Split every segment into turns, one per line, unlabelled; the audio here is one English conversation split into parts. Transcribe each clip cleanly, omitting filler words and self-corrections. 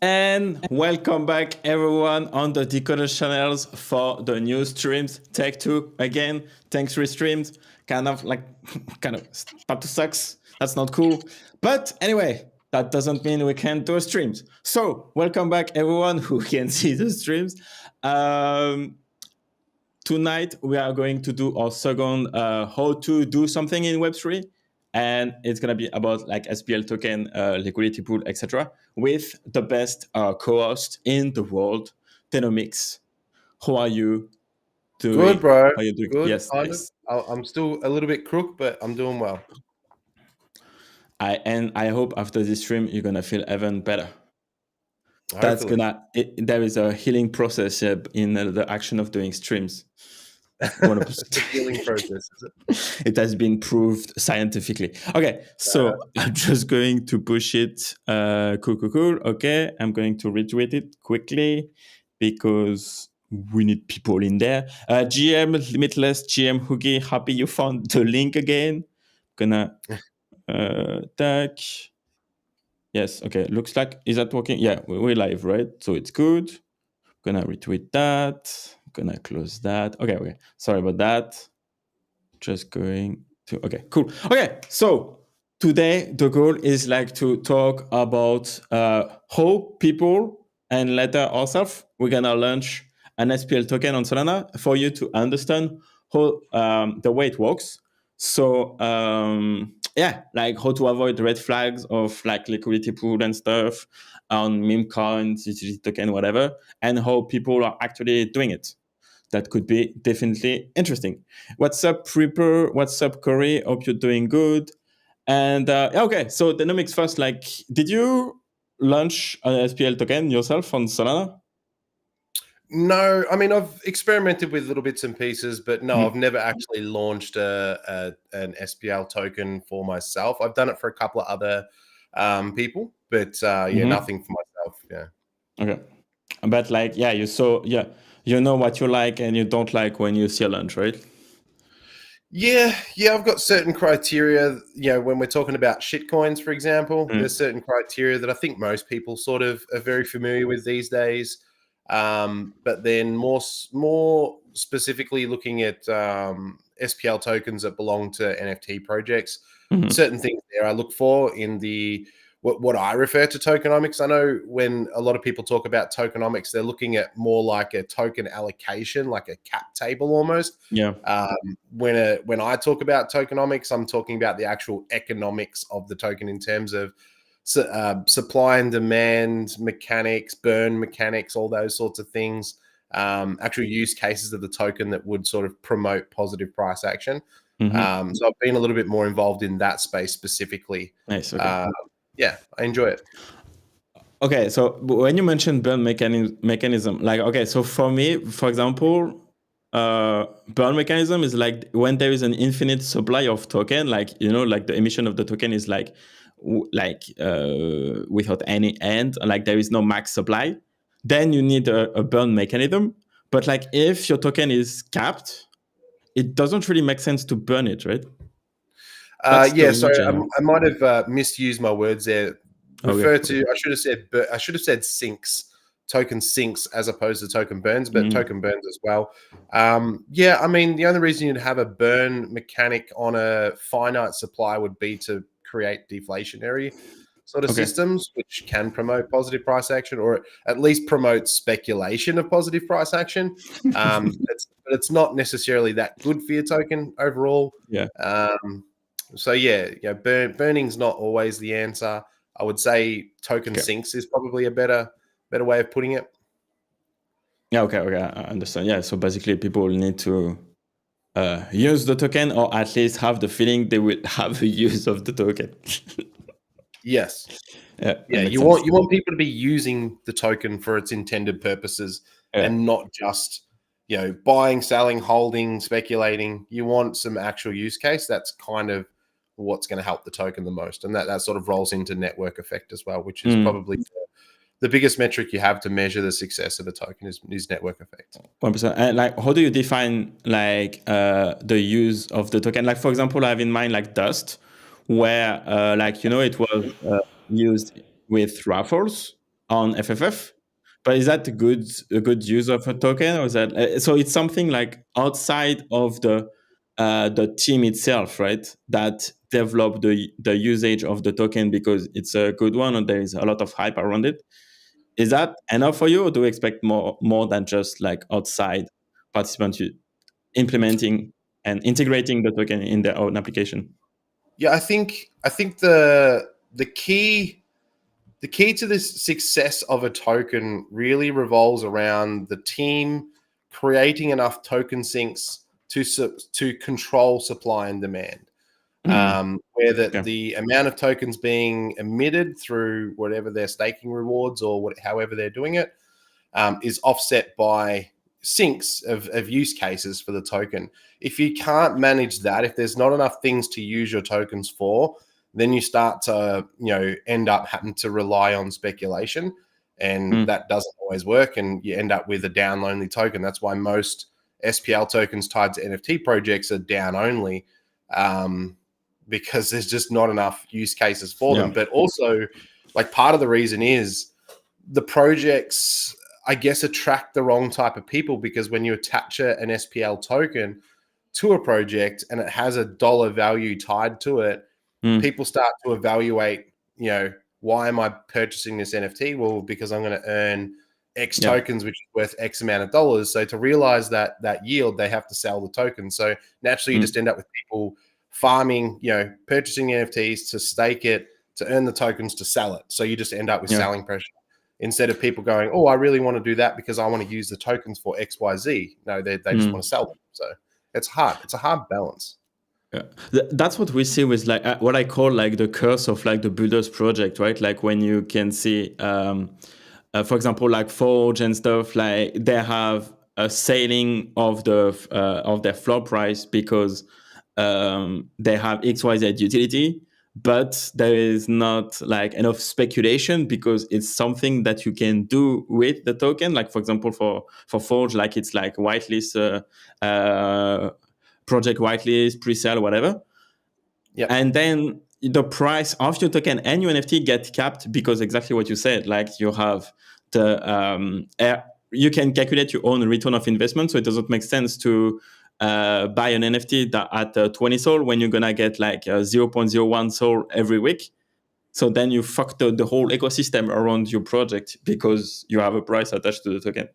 And welcome back, everyone, on the Decod3rs channels for the new streams. Take two again. Thanks, streams. Kind of start to sucks. That's not cool. But anyway, that doesn't mean we can't do streams. So welcome back, everyone who can see the streams. Tonight we are going to do our second how to do something in Web3. And it's going to be about like SPL token, liquidity pool, etc. with the best co-host in the world, Denomics. How are you doing?
Good, bro.
How are you doing?
Good.
Yes, nice.
I'm still a little bit crook, but I'm doing well.
I hope after this stream you're gonna feel even better. Hopefully. There is a healing process in the action of doing streams.
The healing process, is
it? It has been proved scientifically. Okay, so I'm just going to push it. Cool. Okay, I'm going to retweet it quickly because we need people in there. GM Limitless, GM Hoogie, happy you found the link again. Gonna tag. Yes, okay, looks like, is that working? Yeah, we're live, right? So it's good. Gonna retweet that. Gonna close that. Okay. Sorry about that. Just going to, okay, cool. Okay, so today the goal is like to talk about how people and later ourselves, we're gonna launch an SPL token on Solana for you to understand how the way it works. So like how to avoid red flags of like liquidity pool and stuff on meme coins, utility token, whatever, and how people are actually doing it. That could be definitely interesting. What's up, Reaper? What's up, Corey? Hope you're doing good. And okay, so Denomics first. Like, did you launch an SPL token yourself on Solana?
No, I mean I've experimented with little bits and pieces, but no, I've never actually launched an SPL token for myself. I've done it for a couple of other people, but nothing for myself. Yeah.
Okay, but like, you know what you like and you don't like when you see a launch, right?
Yeah, I've got certain criteria. When we're talking about shitcoins, for example, there's certain criteria that I think most people sort of are very familiar with these days. But then more specifically looking at SPL tokens that belong to NFT projects, certain things there I look for in the what I refer to tokenomics. I know when a lot of people talk about tokenomics, they're looking at more like a token allocation, like a cap table almost.
Yeah.
When I talk about tokenomics, I'm talking about the actual economics of the token in terms of supply and demand mechanics, burn mechanics, all those sorts of things. Actual use cases of the token that would sort of promote positive price action. So I've been a little bit more involved in that space specifically.
Nice. Okay.
Yeah, I enjoy it.
Okay, so when you mentioned burn mechanism, like, okay, so for me, for example, burn mechanism is like when there is an infinite supply of token, like, like the emission of the token is like without any end, like there is no max supply, then you need a burn mechanism. But like if your token is capped, it doesn't really make sense to burn it, right?
Sorry, I might have misused my words there. I should have said sinks, token sinks as opposed to token burns, but token burns as well. I mean, the only reason you'd have a burn mechanic on a finite supply would be to create deflationary sort of systems, which can promote positive price action, or at least promote speculation of positive price action. But it's not necessarily that good for your token overall.
Yeah.
So burning's not always the answer. I would say token sinks is probably a better way of putting it.
Yeah, okay, I understand. Yeah, so basically people need to use the token, or at least have the feeling they will have a use of the token.
Yes.
Yeah.
You want people to be using the token for its intended purposes, and not just buying, selling, holding, speculating. You want some actual use case. That's kind of what's going to help the token the most, and that sort of rolls into network effect as well, which is probably the biggest metric you have to measure the success of a token is network effect.
100%. And like, how do you define like the use of the token? Like, for example, I have in mind like Dust, where it was used with raffles. on FFF. But is that a good use of a token, or is that so? It's something like outside of the team itself, right? That develop the usage of the token because it's a good one, and there is a lot of hype around it. Is that enough for you, or do you expect more than just like outside participants implementing and integrating the token in their own application?
Yeah, I think the key to the success of a token really revolves around the team creating enough token sinks to control supply and demand. Where the amount of tokens being emitted through whatever their staking rewards or however they're doing it is offset by sinks of use cases for the token. If you can't manage that, if there's not enough things to use your tokens for, then you start to end up having to rely on speculation, and that doesn't always work, and you end up with a down only token. That's why most SPL tokens tied to NFT projects are down only, because there's just not enough use cases for them. But also, like, part of the reason is the projects, I guess, attract the wrong type of people, because when you attach an SPL token to a project and it has a dollar value tied to it, people start to evaluate, why am I purchasing this NFT? Well, because I'm going to earn X tokens, which is worth X amount of dollars. So to realize that yield, they have to sell the tokens. So naturally, you just end up with people farming, purchasing NFTs to stake it, to earn the tokens, to sell it. So you just end up with selling pressure. Instead of people going, oh, I really want to do that because I want to use the tokens for X, Y, Z. No, they just want to sell them. So it's hard. It's a hard balance.
Yeah. That's what we see with like what I call like the curse of like the builders project, right? Like when you can see, for example, like Forge and stuff, like they have a sailing of their floor price because they have XYZ utility, but there is not like enough speculation because it's something that you can do with the token. Like for example, for Forge, like it's like whitelist. Project whitelist, pre-sale, whatever.
Yeah.
And then the price of your token and your NFT get capped because exactly what you said, like you have you can calculate your own return of investment. So it doesn't make sense to buy an NFT that at 20 SOL when you're going to get like 0.01 SOL every week. So then you fucked the whole ecosystem around your project because you have a price attached to the token.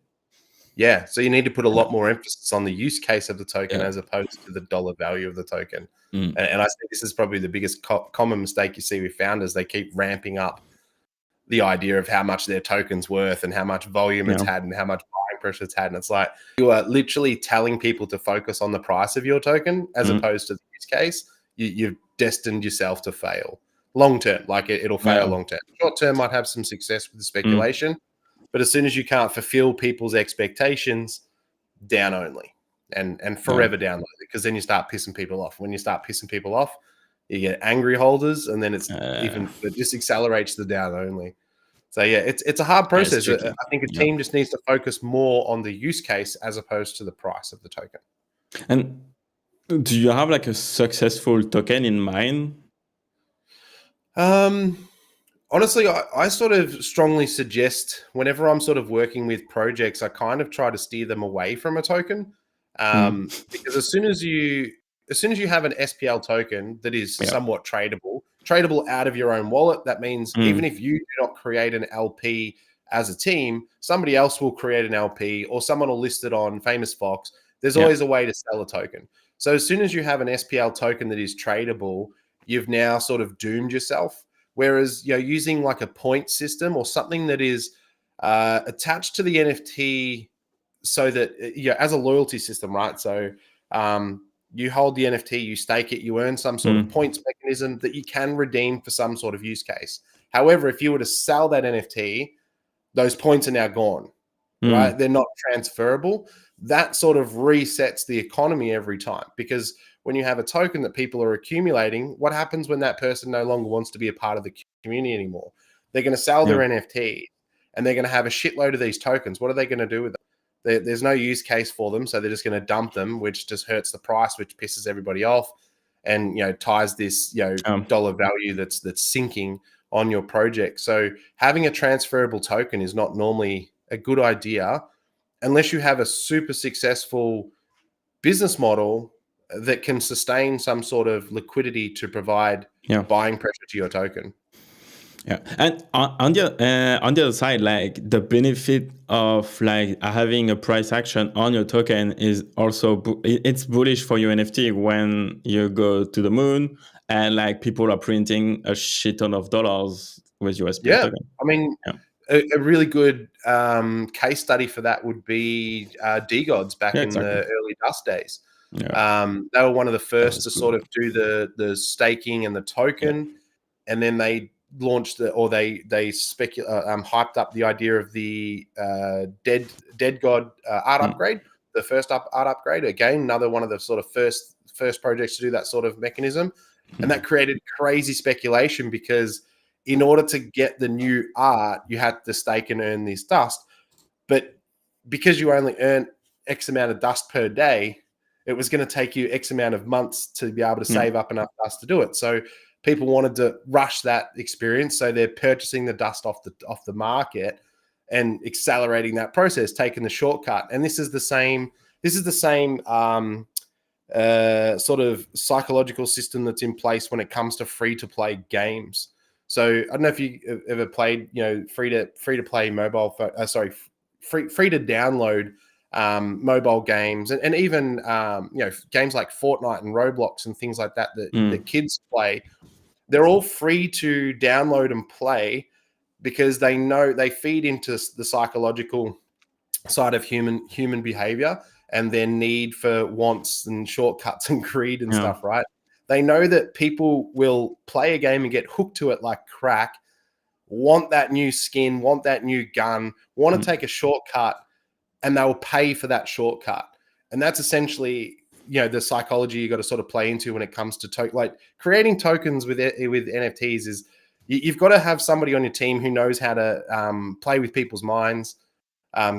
Yeah, so you need to put a lot more emphasis on the use case of the token as opposed to the dollar value of the token. And I think this is probably the biggest common mistake you see with founders. They keep ramping up the idea of how much their token's worth and how much volume it's had and how much buying pressure it's had. And it's like you are literally telling people to focus on the price of your token as opposed to the use case. You've destined yourself to fail long term. Like it'll fail long term. Short term might have some success with the speculation. But as soon as you can't fulfill people's expectations, down only and forever down only, because then you start pissing people off. When you start pissing people off, you get angry holders, and then it just accelerates the down only. So yeah, it's a hard process. I think a team just needs to focus more on the use case as opposed to the price of the token.
And do you have like a successful token in mind?
Honestly, I sort of strongly suggest whenever I'm sort of working with projects, I kind of try to steer them away from a token, because as soon as you have an SPL token that is somewhat tradable out of your own wallet, that means even if you do not create an LP as a team, somebody else will create an LP or someone will list it on Famous Fox. There's always a way to sell a token. So as soon as you have an SPL token that is tradable, you've now sort of doomed yourself. Whereas, using like a point system or something that is attached to the NFT, so that as a loyalty system, right? So you hold the NFT, you stake it, you earn some sort of points mechanism that you can redeem for some sort of use case. However, if you were to sell that NFT, those points are now gone, right? They're not transferable. That sort of resets the economy every time, because when you have a token that people are accumulating, what happens when that person no longer wants to be a part of the community anymore? They're going to sell their NFT and they're going to have a shitload of these tokens. What are they going to do with them? There's no use case for them, so they're just going to dump them, which just hurts the price, which pisses everybody off, and ties this dollar value that's sinking on your project. So having a transferable token is not normally a good idea unless you have a super successful business model that can sustain some sort of liquidity to provide buying pressure to your token.
Yeah, and on the other side, like the benefit of like having a price action on your token is also it's bullish for your NFT when you go to the moon and like people are printing a shit ton of dollars with your SPL token.
I mean, a really good case study for that would be Decods back in the early Dust days. They were one of the first to sort of do the staking and the token, and then they launched hyped up the idea of the Dead God art upgrade, the first art upgrade. Again, another one of the sort of first projects to do that sort of mechanism, and that created crazy speculation because in order to get the new art, you had to stake and earn this dust, but because you only earn X amount of dust per day, it was going to take you X amount of months to be able to save up enough dust to do it. So people wanted to rush that experience, so they're purchasing the dust off the market and accelerating that process, taking the shortcut. And this is the same sort of psychological system that's in place when it comes to free to play games. So I don't know if you ever played, free to play mobile, free to download mobile games, and even games like Fortnite and Roblox and things like that that kids play. They're all free to download and play because they know they feed into the psychological side of human behavior and their need for wants and shortcuts and greed and stuff, right? They know that people will play a game and get hooked to it like crack, want that new skin, want that new gun, want to take a shortcut, and they will pay for that shortcut. And that's essentially, the psychology you got to sort of play into when it comes to like creating tokens with NFTs is you've got to have somebody on your team who knows how to play with people's minds,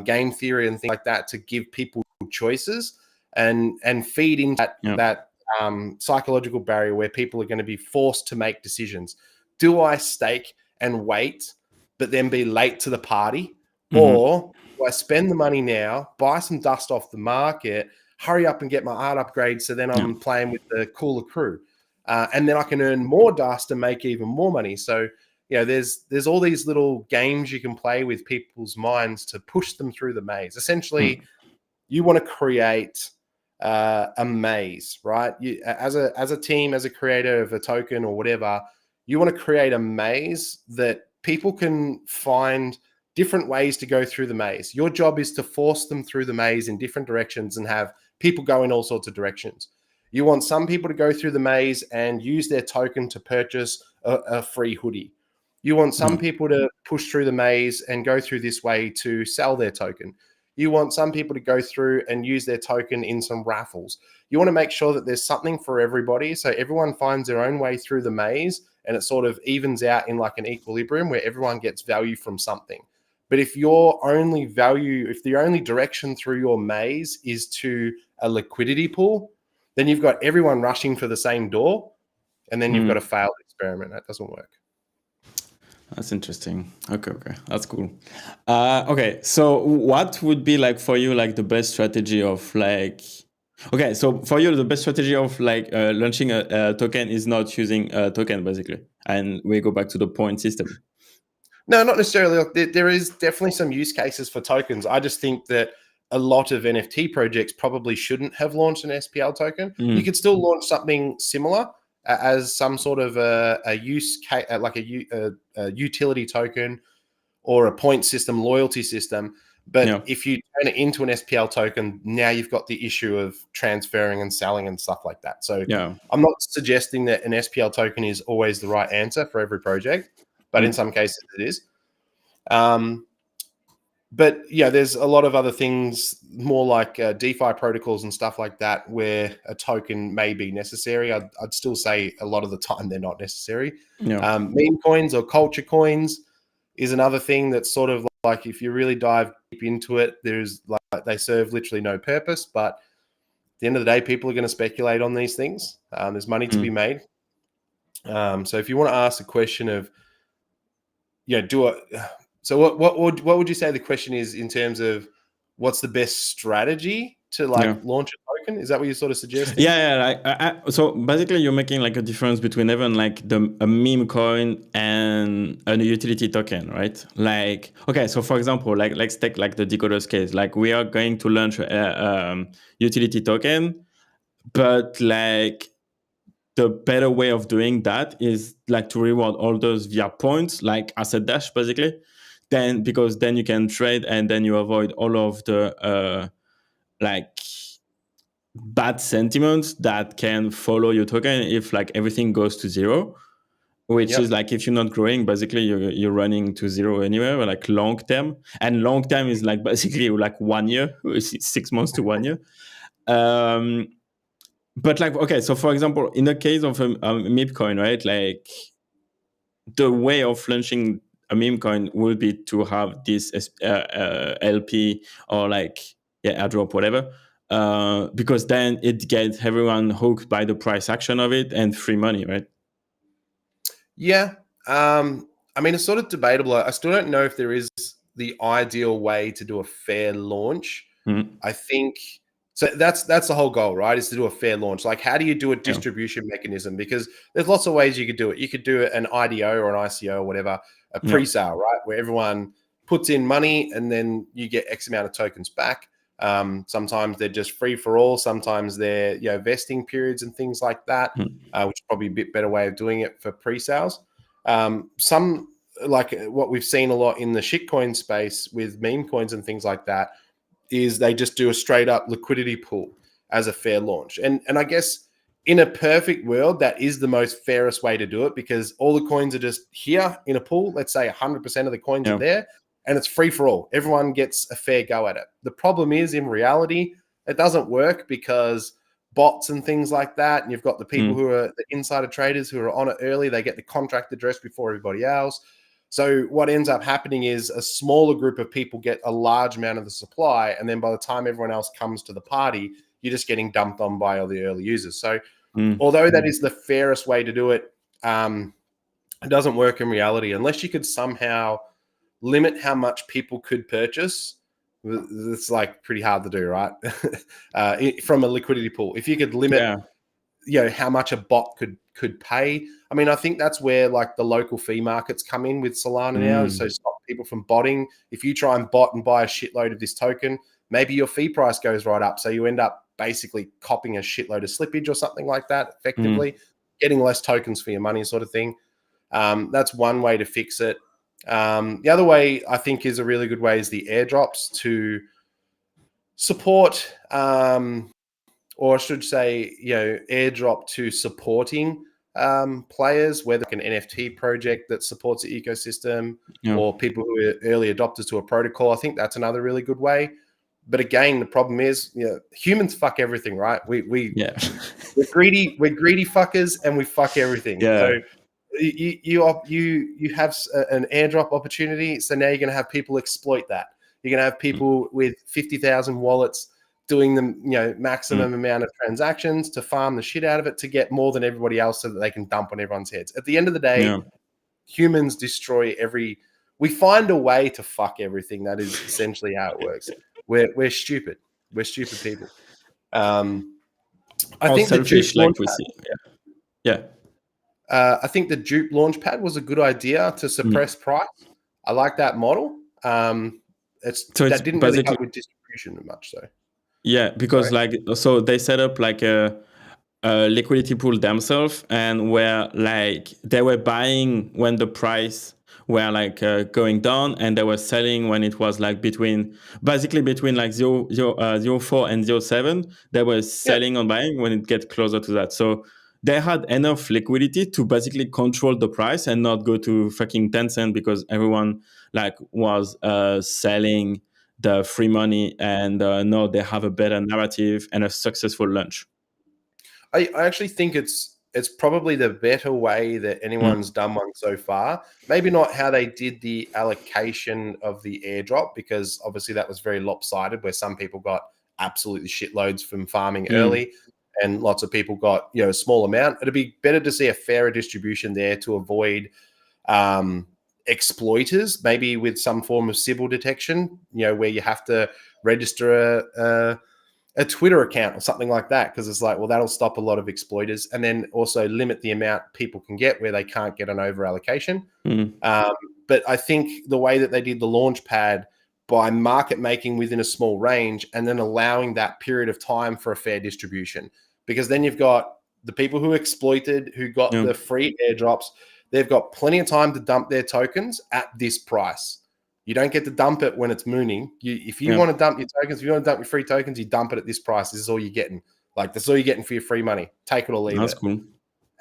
game theory and things like that, to give people choices and feed into that psychological barrier where people are going to be forced to make decisions. Do I stake and wait, but then be late to the party? Or do I spend the money now, buy some dust off the market, hurry up and get my art upgrade so then I'm playing with the cooler crew? And then I can earn more dust and make even more money. So, there's all these little games you can play with people's minds to push them through the maze. Essentially, you want to create a maze, right? You, as a team, as a creator of a token or whatever, you want to create a maze that people can find different ways to go through the maze. Your job is to force them through the maze in different directions and have people go in all sorts of directions. You want some people to go through the maze and use their token to purchase a free hoodie. You want some people to push through the maze and go through this way to sell their token. You want some people to go through and use their token in some raffles. You want to make sure that there's something for everybody, so everyone finds their own way through the maze and it sort of evens out in like an equilibrium where everyone gets value from something. But if the only direction through your maze is to a liquidity pool, then you've got everyone rushing for the same door, and then you've got a failed experiment. That doesn't work.
That's interesting. Okay, that's cool. Okay, so what would be like for you, like the best strategy of like? Okay, so for you, the best strategy of like launching a token is not using a token, basically, and we go back to the point system.
No, not necessarily. Look, there is definitely some use cases for tokens. I just think that a lot of NFT projects probably shouldn't have launched an SPL token. You could still launch something similar as some sort of a use case, like a utility token or a point system, loyalty system. But if you turn it into an SPL token, now you've got the issue of transferring and selling and stuff like that. So I'm not suggesting that an SPL token is always the right answer for every project, but in some cases it is. But there's a lot of other things, more like DeFi protocols and stuff like that, where a token may be necessary. I'd still say a lot of the time they're not necessary. Meme coins or culture coins is another thing that's sort of like, if you really dive deep into it, there's like they serve literally no purpose. But at the end of the day, people are going to speculate on these things. There's money to be made. So if you want to ask a question of do a. So what would you say the question is in terms of what's the best strategy to launch a token? Is that what you're sort of suggesting?
Yeah. So basically, you're making like a difference between even like a meme coin and a utility token, right? Like, okay, so for example, like let's take like the Decod3rs case. Like we are going to launch a utility token, but like the better way of doing that is like to reward holders via points, like asset dash, basically. Then because then you can trade and then you avoid all of the like bad sentiments that can follow your token if like everything goes to zero, which is like if you're not growing, basically you're running to zero anywhere, or like long term. And long term is like basically like 1 year, 6 months to 1 year. But like, okay, so for example, in the case of a meme coin, right, like the way of launching a meme coin will be to have this LP or like airdrop, whatever, because then it gets everyone hooked by the price action of it and free money, right?
Yeah. I mean, it's sort of debatable. I still don't know if there is the ideal way to do a fair launch.
Mm-hmm.
I think so. That's the whole goal, right? Is to do a fair launch. Like, how do you do a distribution mechanism? Because there's lots of ways you could do it. You could do an IDO or an ICO or whatever, a pre-sale, right, where everyone puts in money and then you get X amount of tokens back. Sometimes they're just free for all. Sometimes they're vesting periods and things like that, which is probably a bit better way of doing it for pre-sales. Some like what we've seen a lot in the shitcoin space with meme coins and things like that is they just do a straight up liquidity pool as a fair launch. And I guess in a perfect world, that is the most fairest way to do it because all the coins are just here in a pool. Let's say 100% of the coins are there and it's free for all. Everyone gets a fair go at it. The problem is in reality, it doesn't work because bots and things like that. And you've got the people who are the insider traders who are on it early. They get the contract address before everybody else. So what ends up happening is a smaller group of people get a large amount of the supply. And then by the time everyone else comes to the party, you're just getting dumped on by all the early users. So although that is the fairest way to do it, it doesn't work in reality unless you could somehow limit how much people could purchase. It's like pretty hard to do, right? From a liquidity pool. If you could limit how much a bot could pay. I mean, I think that's where like the local fee markets come in with Solana now. So stop people from botting. If you try and bot and buy a shitload of this token, maybe your fee price goes right up. So you end up basically copying a shitload of slippage or something like that, effectively getting less tokens for your money sort of thing. That's one way to fix it. The other way I think is a really good way is the airdrops to support or I should say, airdrop to supporting players, whether like an NFT project that supports the ecosystem or people who are early adopters to a protocol. I think that's another really good way. But again, the problem is, humans fuck everything, right? We're greedy fuckers, and we fuck everything. So you have an airdrop opportunity, so now you're going to have people exploit that. You're going to have people with 50,000 wallets doing the maximum amount of transactions to farm the shit out of it to get more than everybody else so that they can dump on everyone's heads. At the end of the day, humans destroy we find a way to fuck everything. That is essentially how it works. We're stupid. We're stupid people. I think the Dupe launchpad, I think the Dupe launchpad was a good idea to suppress price. I like that model. That didn't really help with distribution much, though.
Yeah, because so they set up like a liquidity pool themselves, and where like they were buying when the price were like going down, and they were selling when it was like between like 0.4 and 0.7. They were selling and buying when it gets closer to that. So they had enough liquidity to basically control the price and not go to fucking 10 cents because everyone like was selling the free money, and no, they have a better narrative and a successful launch.
I actually think it's probably the better way that anyone's done one so far. Maybe not how they did the allocation of the airdrop, because obviously that was very lopsided, where some people got absolutely shitloads from farming early and lots of people got a small amount. It'd be better to see a fairer distribution there to avoid exploiters, maybe with some form of Sybil detection, where you have to register a Twitter account or something like that, because it's like, well, that'll stop a lot of exploiters, and then also limit the amount people can get where they can't get an over allocation. But I think the way that they did the launch pad, by market making within a small range and then allowing that period of time for a fair distribution, because then you've got the people who exploited, who got the free airdrops, they've got plenty of time to dump their tokens at this price. You don't get to dump it when it's mooning. If you want to dump your tokens, if you want to dump your free tokens, you dump it at this price. This is all you're getting. Like, that's all you're getting for your free money. Take it or leave it.
That's cool.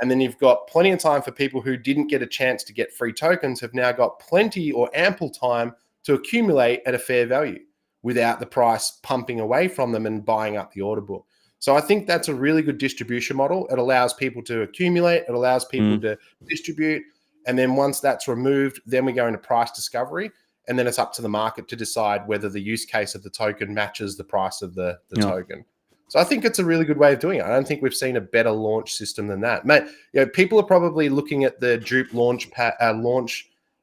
And then you've got plenty of time for people who didn't get a chance to get free tokens, have now got plenty or ample time to accumulate at a fair value without the price pumping away from them and buying up the order book. So I think that's a really good distribution model. It allows people to accumulate. It allows people to distribute. And then once that's removed, then we go into price discovery. And then it's up to the market to decide whether the use case of the token matches the price of the token. So I think it's a really good way of doing it. I don't think we've seen a better launch system than that. Mate, people are probably looking at the Dupe launch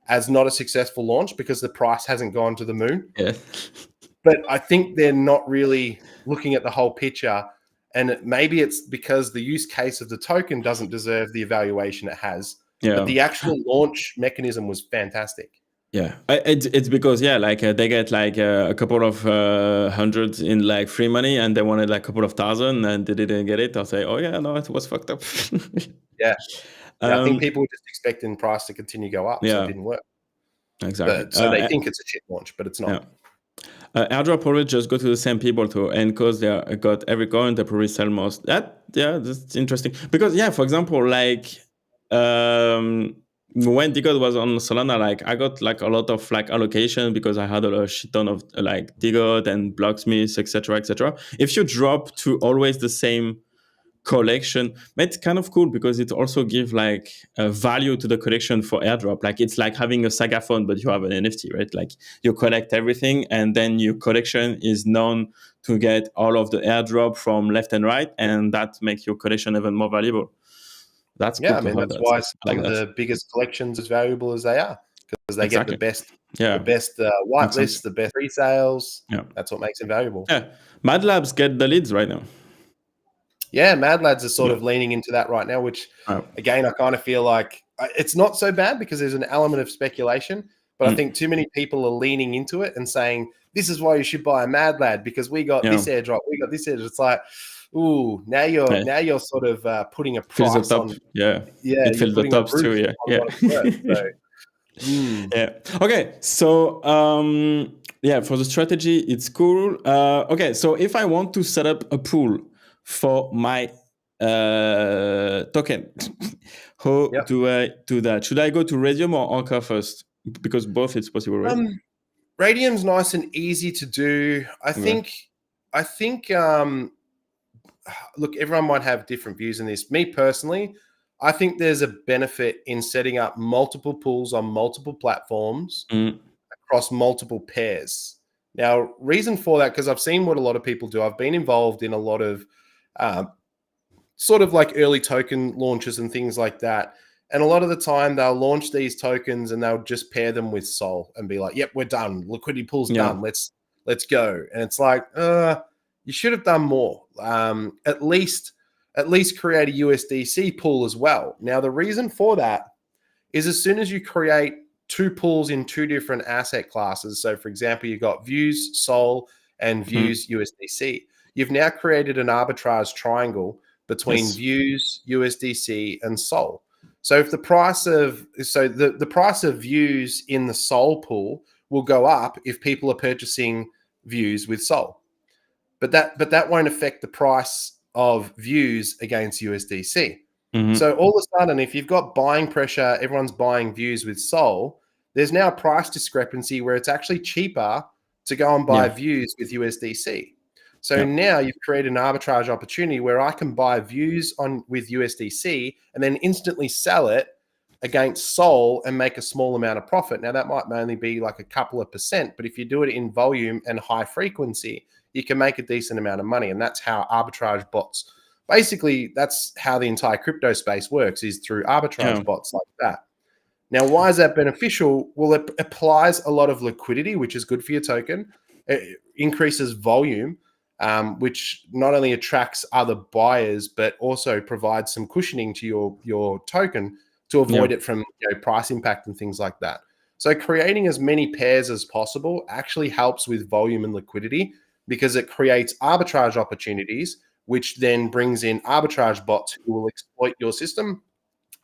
as not a successful launch because the price hasn't gone to the moon.
Yeah.
But I think they're not really looking at the whole picture. And maybe it's because the use case of the token doesn't deserve the evaluation it has. Yeah. But the actual launch mechanism was fantastic.
Yeah, it's because they get a couple of hundreds in free money, and they wanted a couple of thousand, and they didn't get it. I'll say, oh yeah, no, it was fucked up.
Yeah, I think people were just expecting price to continue to go up, so it didn't work.
Exactly.
So they think it's a shit launch, but it's not.
Yeah. Airdrop always just go to the same people too, and because they got every coin, they probably sell most. That's interesting because for example, when Decod was on Solana, I got a lot of allocation because I had a shit ton of Decod and Blocksmith, etc., etc. If you drop to always the same collection, it's kind of cool because it also gives a value to the collection for airdrop. It's like having a Saga phone, but you have an NFT, right? You collect everything, and then your collection is known to get all of the airdrop from left and right, and that makes your collection even more valuable. That's cool.
I mean, that's why some of the biggest collections as valuable as they are, because they get the best, whitelist, the best pre-sales. Yeah, that's what makes it valuable.
Yeah, Mad Labs get the leads right now.
Yeah, Mad Labs are sort of leaning into that right now, which again, I kind of feel like it's not so bad because there's an element of speculation, but I think too many people are leaning into it and saying, this is why you should buy a Mad Lad because we got this airdrop, we got this airdrop. It's like, ooh, now you're sort of putting a price on.
It fills the tops too. Yeah. Okay. So for the strategy, it's cool. Okay. So if I want to set up a pool for my token, how do I do that? Should I go to Raydium or Anchor first? Because both it's possible, right?
Raydium's nice and easy to do. I think. Look, everyone might have different views in this. Me personally, I think there's a benefit in setting up multiple pools on multiple platforms across multiple pairs. Now, reason for that, because I've seen what a lot of people do. I've been involved in a lot of sort of early token launches and things like that. And a lot of the time they'll launch these tokens and they'll just pair them with Sol and be like, yep, we're done. Liquidity pool's done. Let's go. And it's like, you should have done more. At least create a USDC pool as well. Now, the reason for that is as soon as you create two pools in two different asset classes, so for example, you've got Views Sol and Views USDC, you've now created an arbitrage triangle between Views, USDC, and Sol. So if the price of Views in the Sol pool will go up if people are purchasing Views with Sol. But that won't affect the price of Views against USDC. So all of a sudden, if you've got buying pressure, everyone's buying Views with Sol, there's now a price discrepancy where it's actually cheaper to go and buy Views with USDC. So now you've created an arbitrage opportunity where I can buy Views with USDC and then instantly sell it against Sol and make a small amount of profit. Now that might only be a couple of %, but if you do it in volume and high frequency, you can make a decent amount of money. And that's how arbitrage bots, basically that's how the entire crypto space works, is through arbitrage bots like that. Now, why is that beneficial? Well, it applies a lot of liquidity, which is good for your token. It increases volume, which not only attracts other buyers, but also provides some cushioning to your token to avoid it from price impact and things like that. So creating as many pairs as possible actually helps with volume and liquidity because it creates arbitrage opportunities, which then brings in arbitrage bots who will exploit your system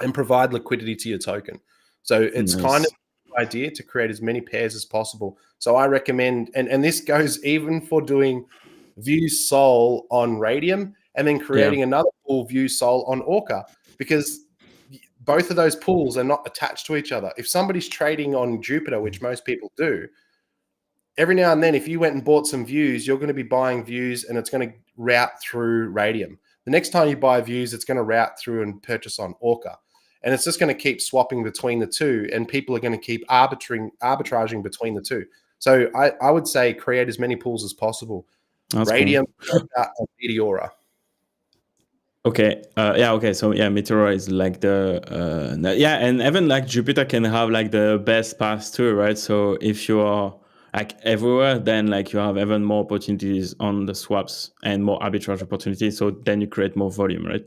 and provide liquidity to your token. So it's kind of an idea to create as many pairs as possible. So I recommend, and this goes even for doing View Sol on Raydium and then creating another pool View Sol on Orca, because both of those pools are not attached to each other. If somebody's trading on Jupiter, which most people do, every now and then, if you went and bought some views, you're going to be buying views and it's going to route through Raydium. The next time you buy views, it's going to route through and purchase on Orca. And it's just going to keep swapping between the two, and people are going to keep arbitraging between the two. So I would say create as many pools as possible.
That's
Raydium,
cool.
and Meteora.
Okay. Okay. So Meteora is like the and even like Jupiter can have like the best path too, right? So if you are like everywhere, then like you have even more opportunities on the swaps and more arbitrage opportunities. So then you create more volume, right?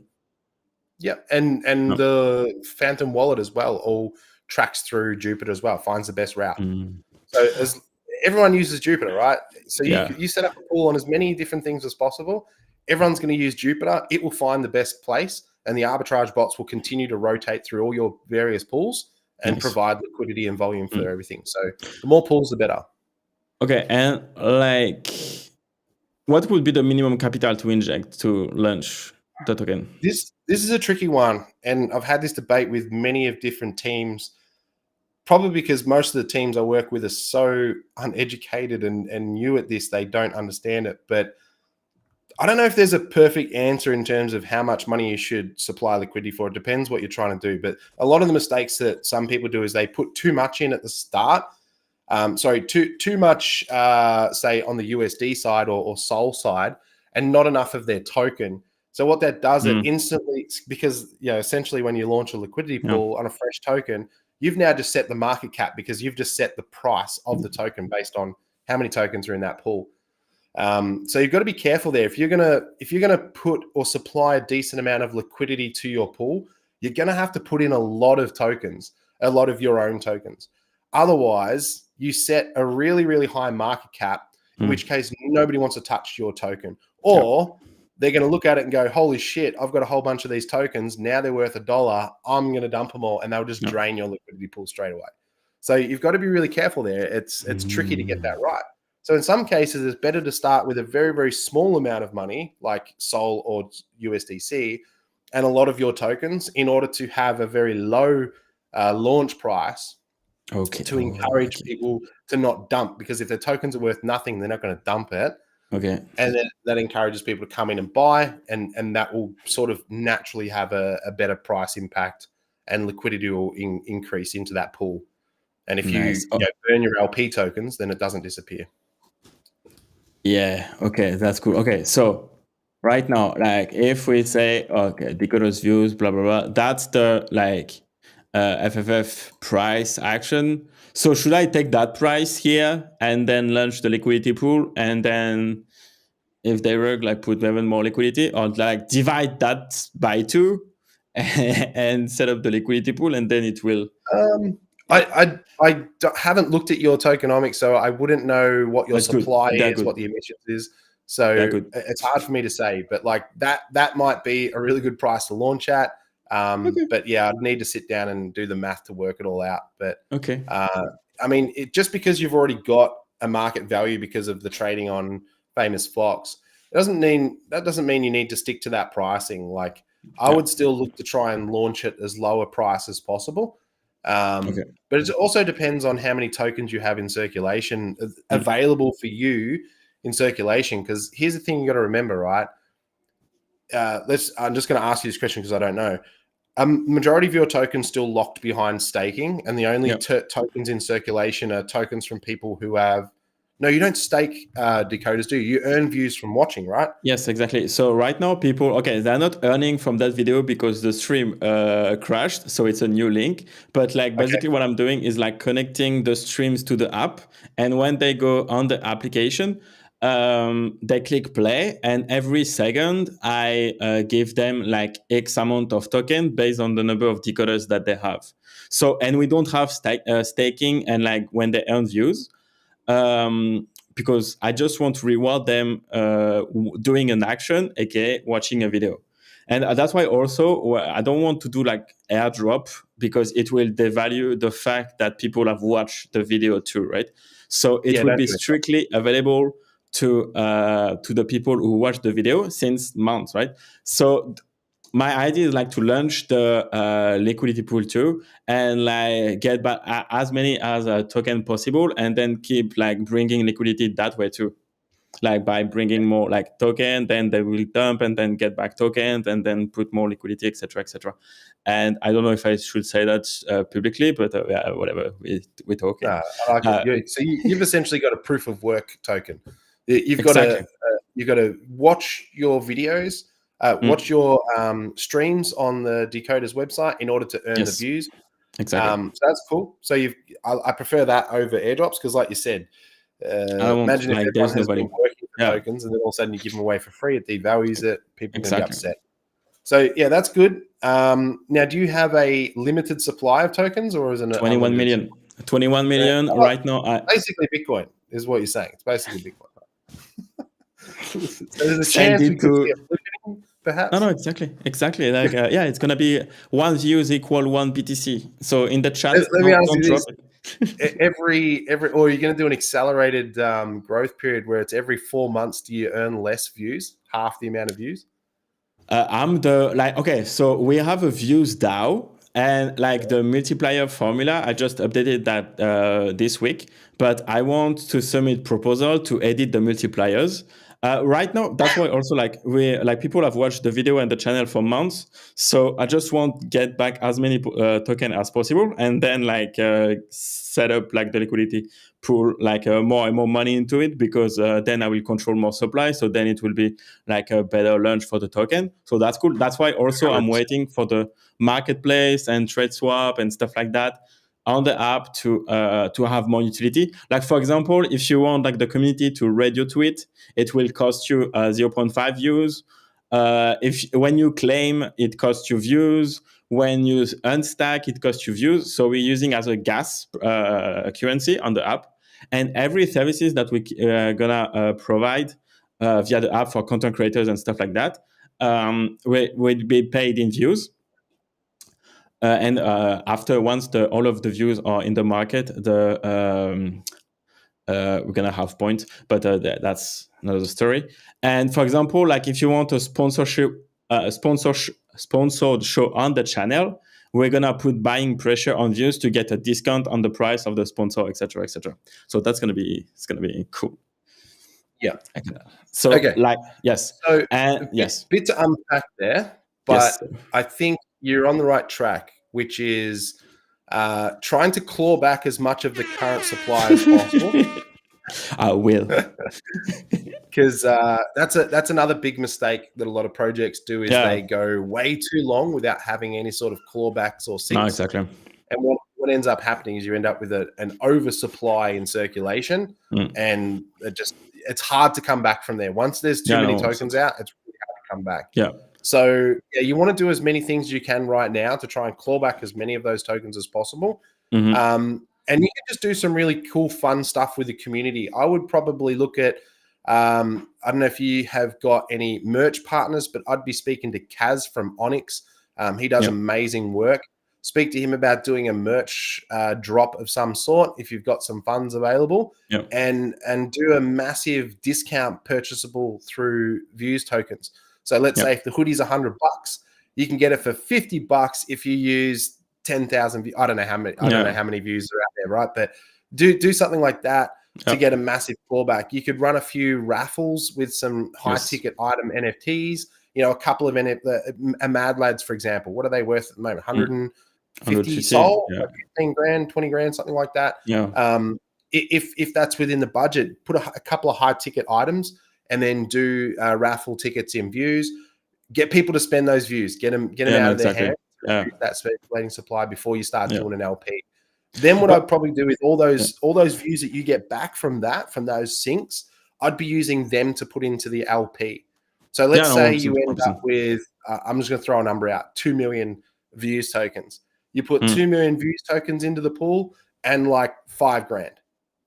Yeah, and the Phantom wallet as well all tracks through Jupiter as well, finds the best route. So as everyone uses Jupiter, right? So you set up a pool on as many different things as possible. Everyone's going to use Jupiter. It will find the best place, and the arbitrage bots will continue to rotate through all your various pools and provide liquidity and volume for everything. So the more pools, the better.
Okay, and like, what would be the minimum capital to inject to launch the token?
This is a tricky one, and I've had this debate with many of different teams. Probably because most of the teams I work with are so uneducated and new at this, they don't understand it. But I don't know if there's a perfect answer in terms of how much money you should supply liquidity for. It depends what you're trying to do. But a lot of the mistakes that some people do is they put too much in at the start. Too much, say, on the USD side or Sol side, and not enough of their token. So what that does, it instantly, because essentially when you launch a liquidity pool on a fresh token, you've now just set the market cap because you've just set the price of the token based on how many tokens are in that pool. So you've got to be careful there. If you're gonna put or supply a decent amount of liquidity to your pool, you're gonna have to put in a lot of tokens, a lot of your own tokens. Otherwise, you set a really, really high market cap, in which case nobody wants to touch your token. Or they're going to look at it and go, holy shit, I've got a whole bunch of these tokens. Now they're worth $1. I'm going to dump them all. And they'll just drain your liquidity pool straight away. So you've got to be really careful there. It's tricky to get that right. So in some cases, it's better to start with a very, very small amount of money, like Sol or USDC, and a lot of your tokens in order to have a very low launch price to encourage people to not dump. Because if their tokens are worth nothing, they're not going to dump it.
Okay.
And then that encourages people to come in and buy, and that will sort of naturally have a better price impact, and liquidity will increase into that pool. And if you burn your LP tokens, then it doesn't disappear.
Yeah. Okay. That's cool. Okay. So right now, like if we say, okay, Decod3rs views, blah, blah, blah, that's the like FFF price action. So should I take that price here and then launch the liquidity pool, and then if they work, like put even more liquidity, or like divide that by 2 and set up the liquidity pool, and then it will.
I haven't looked at your tokenomics, so I wouldn't know what your supply is, what the emissions is. So it's hard for me to say, but like that might be a really good price to launch at. But yeah, I'd need to sit down and do the math to work it all out. But I mean, just because you've already got a market value because of the trading on Famous Fox, it doesn't mean you need to stick to that pricing. Like I would still look to try and launch it as low a price as possible. But it also depends on how many tokens you have in circulation available for you in circulation. Because here's the thing you got to remember, right? I'm just going to ask you this question because I don't know. Majority of your tokens still locked behind staking, and the only tokens in circulation are tokens from people who have No, you don't stake decoders, do you? You earn views from watching, right?
Yes, exactly. So right now people, okay, they're not earning from that video because the stream crashed. So it's a new link. But like basically what I'm doing is like connecting the streams to the app. And when they go on the application, they click play, and every second I give them like X amount of token based on the number of decoders that they have. So, and we don't have staking and like when they earn views. Because I just want to reward them doing an action, aka watching a video. And that's why also I don't want to do like airdrop, because it will devalue the fact that people have watched the video too, right? So it will be strictly available to the people who watch the video since months, right? So my idea is like to launch the liquidity pool too, and like get back as many as a token possible, and then keep like bringing liquidity that way too, like by bringing more like token, then they will dump and then get back tokens and then put more liquidity, etc., etc. And I don't know if I should say that publicly, but yeah, whatever, we're talking.
I like it. So you've essentially got a proof of work token. You've
exactly.
got to watch your videos. Watch your streams on the Decod3rs website in order to earn the views.
Exactly.
So that's cool. So I prefer that over airdrops because, like you said, imagine if everyone has been working for tokens and then all of a sudden you give them away for free, it devalues it. People are going to be upset. So yeah, that's good. Now, do you have a limited supply of tokens, or is it
21 million? 21 million right now.
Basically, Bitcoin is what you're saying. It's basically Bitcoin. So there's a chance we could see a flipping, perhaps.
No, exactly. Like, yeah, it's gonna be 1 views equal 1 BTC. So in the chat,
let me ask you this: every, or you're going to do an accelerated growth period where it's every 4 months. Do you earn less views, half the amount of views?
Okay, so we have a views DAO, and like the multiplier formula, I just updated that this week, but I want to submit proposal to edit the multipliers. Right now, that's why also like people have watched the video and the channel for months, so I just want to get back as many token as possible, and then like set up like the liquidity pool, like more and more money into it, because then I will control more supply, so then it will be like a better launch for the token. So that's cool. That's why also I'm waiting for the marketplace and trade swap and stuff like that on the app to have more utility. Like for example, if you want like the community to radio tweet, it will cost you 0.5 views. When you claim, it costs you views. When you unstack, it costs you views. So we're using as a gas currency on the app, and every services that we gonna provide via the app for content creators and stuff like that will be paid in views. And after once all of the views are in the market, we're gonna have points, but that's another story. And for example, like if you want a sponsored show on the channel, we're gonna put buying pressure on views to get a discount on the price of the sponsor, etc., etc. So it's gonna be cool.
Yeah.
So like yes.
So
yes.
Bit to unpack there, but I think you're on the right track, which is trying to claw back as much of the current supply as possible.
I will.
Because that's another big mistake that a lot of projects do is they go way too long without having any sort of clawbacks or sinks.
No, exactly.
And what ends up happening is you end up with an oversupply in circulation, and it's hard to come back from there. Once there's too many tokens out, it's really hard to come back.
Yeah.
So you want to do as many things as you can right now to try and claw back as many of those tokens as possible. And you can just do some really cool, fun stuff with the community. I would probably look at, I don't know if you have got any merch partners, but I'd be speaking to Kaz from Onyx. He does amazing work. Speak to him about doing a merch drop of some sort if you've got some funds available, and do a massive discount purchasable through views tokens. So let's say if the hoodie's $100, you can get it for $50 if you use 10,000. I don't know how many. I don't know how many views are out there, right? But do something like that to get a massive clawback. You could run a few raffles with some high ticket item NFTs. You know, a couple of Mad Lads, for example. What are they worth at the moment? 150 SOL, like 15 grand, 20 grand, something like that. if that's within the budget, put a couple of high ticket items and then do raffle tickets in views. Get people to spend those views. Get them out of their hands. That speculating supply before you start doing an LP. Then what I'd probably do with all those views that you get back from those syncs, I'd be using them to put into the LP. So let's say you end up with, I'm just going to throw a number out, 2 million views tokens. You put 2 million views tokens into the pool and like $5,000.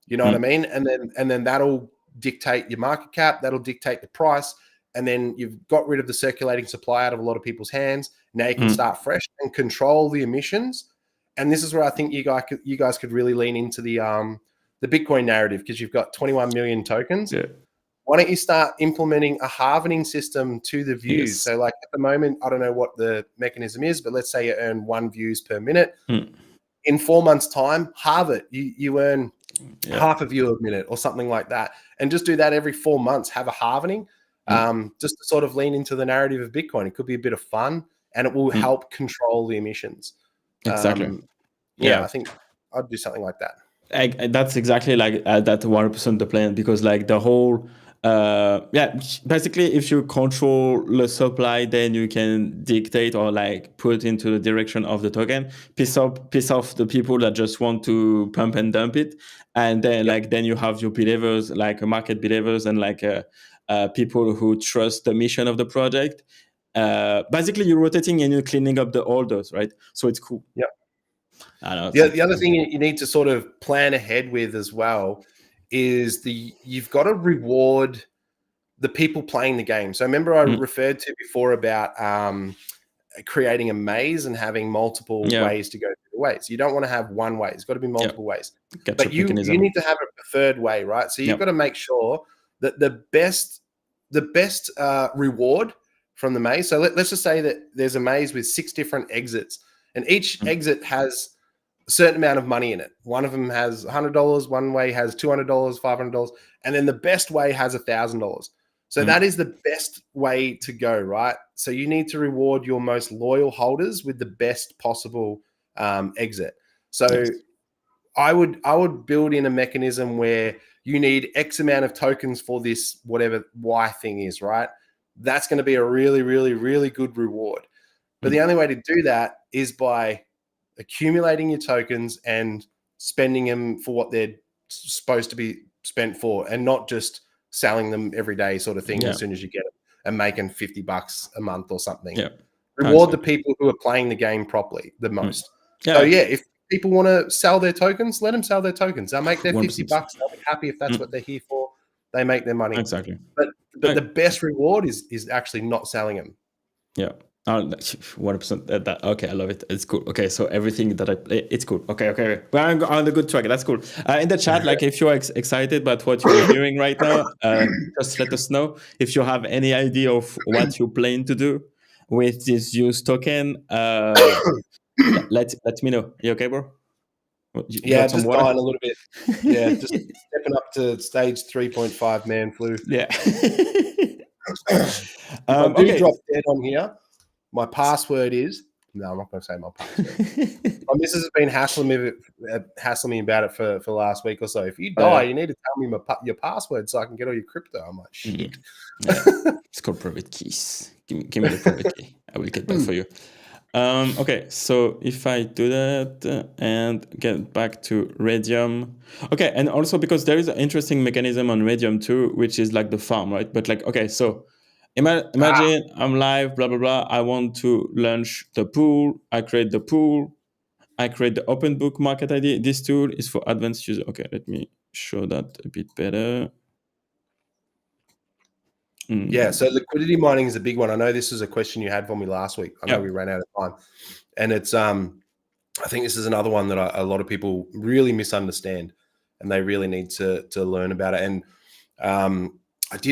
You know what I mean? And then that'll dictate your market cap. That'll dictate the price. And then you've got rid of the circulating supply out of a lot of people's hands. Now you can start fresh and control the emissions. And this is where I think you guys could really lean into the Bitcoin narrative, because you've got 21 million tokens.
Yeah.
Why don't you start implementing a halving system to the views? Yes. So like at the moment, I don't know what the mechanism is, but let's say you earn 1 views per minute. In 4 months' time, halve it. You earn half a view a minute or something like that. And just do that every 4 months, have a halvening, just to sort of lean into the narrative of Bitcoin. It could be a bit of fun, and it will help control the emissions.
Exactly.
I think I'd do something like that.
That's exactly like that 1% the plan, because like the whole basically if you control the supply, then you can dictate or like put into the direction of the token, piss off the people that just want to pump and dump it, and then then you have your believers, like market believers, and like people who trust the mission of the project. Basically you're rotating and you're cleaning up the holders, right? So it's cool.
The other thing you need to sort of plan ahead with as well is you've got to reward the people playing the game. So remember I referred to before about creating a maze and having multiple ways to go through the ways. You don't want to have one way. It's got to be multiple ways. But you need to have a preferred way, right? So you've got to make sure that the best reward from the maze. So let's just say that there's a maze with 6 different exits, and each exit has a certain amount of money in it. One of them has $100, one way has $200, $500, and then the best way has $1,000. So that is the best way to go, right? So you need to reward your most loyal holders with the best possible exit. So I would build in a mechanism where you need X amount of tokens for this, whatever Y thing is, right? That's going to be a really, really, really good reward. But the only way to do that is by accumulating your tokens and spending them for what they're supposed to be spent for, and not just selling them every day sort of thing as soon as you get them and making $50 a month or something. Reward the people who are playing the game properly the most. So if people want to sell their tokens, let them sell their tokens. They'll make their $50. They'll be happy if that's what they're here for. They make their money.
Exactly.
But the best reward is actually not selling them.
1%. Okay, I love it. It's cool. Okay, so everything that it's cool. Okay. We're on the good track. That's cool. In the chat, like if you're excited about what you're hearing right now, just let us know. If you have any idea of what you plan to do with this used token, let me know. You okay, bro?
Just dying a little bit. Just stepping up to stage 3.5 man flu. I do drop dead on here. My password is I'm not going to say my password. My missus has been hassling me about it for the last week or so. If you die, you need to tell me your password so I can get all your crypto. I'm like, shit.
It's called private keys. Give me the private key. I will get that for you. Okay, so if I do that and get back to Raydium. Okay, and also because there is an interesting mechanism on Raydium too, which is like the farm, right? But like, okay, so imagine I'm live, blah, blah, blah. I want to launch the pool. I create the pool. I create the open book market ID. This tool is for advanced users. Okay, let me show that a bit better.
So liquidity mining is a big one. I know this is a question you had for me last week. I know we ran out of time. And it's, I think this is another one that a lot of people really misunderstand, and they really need to learn about it. And I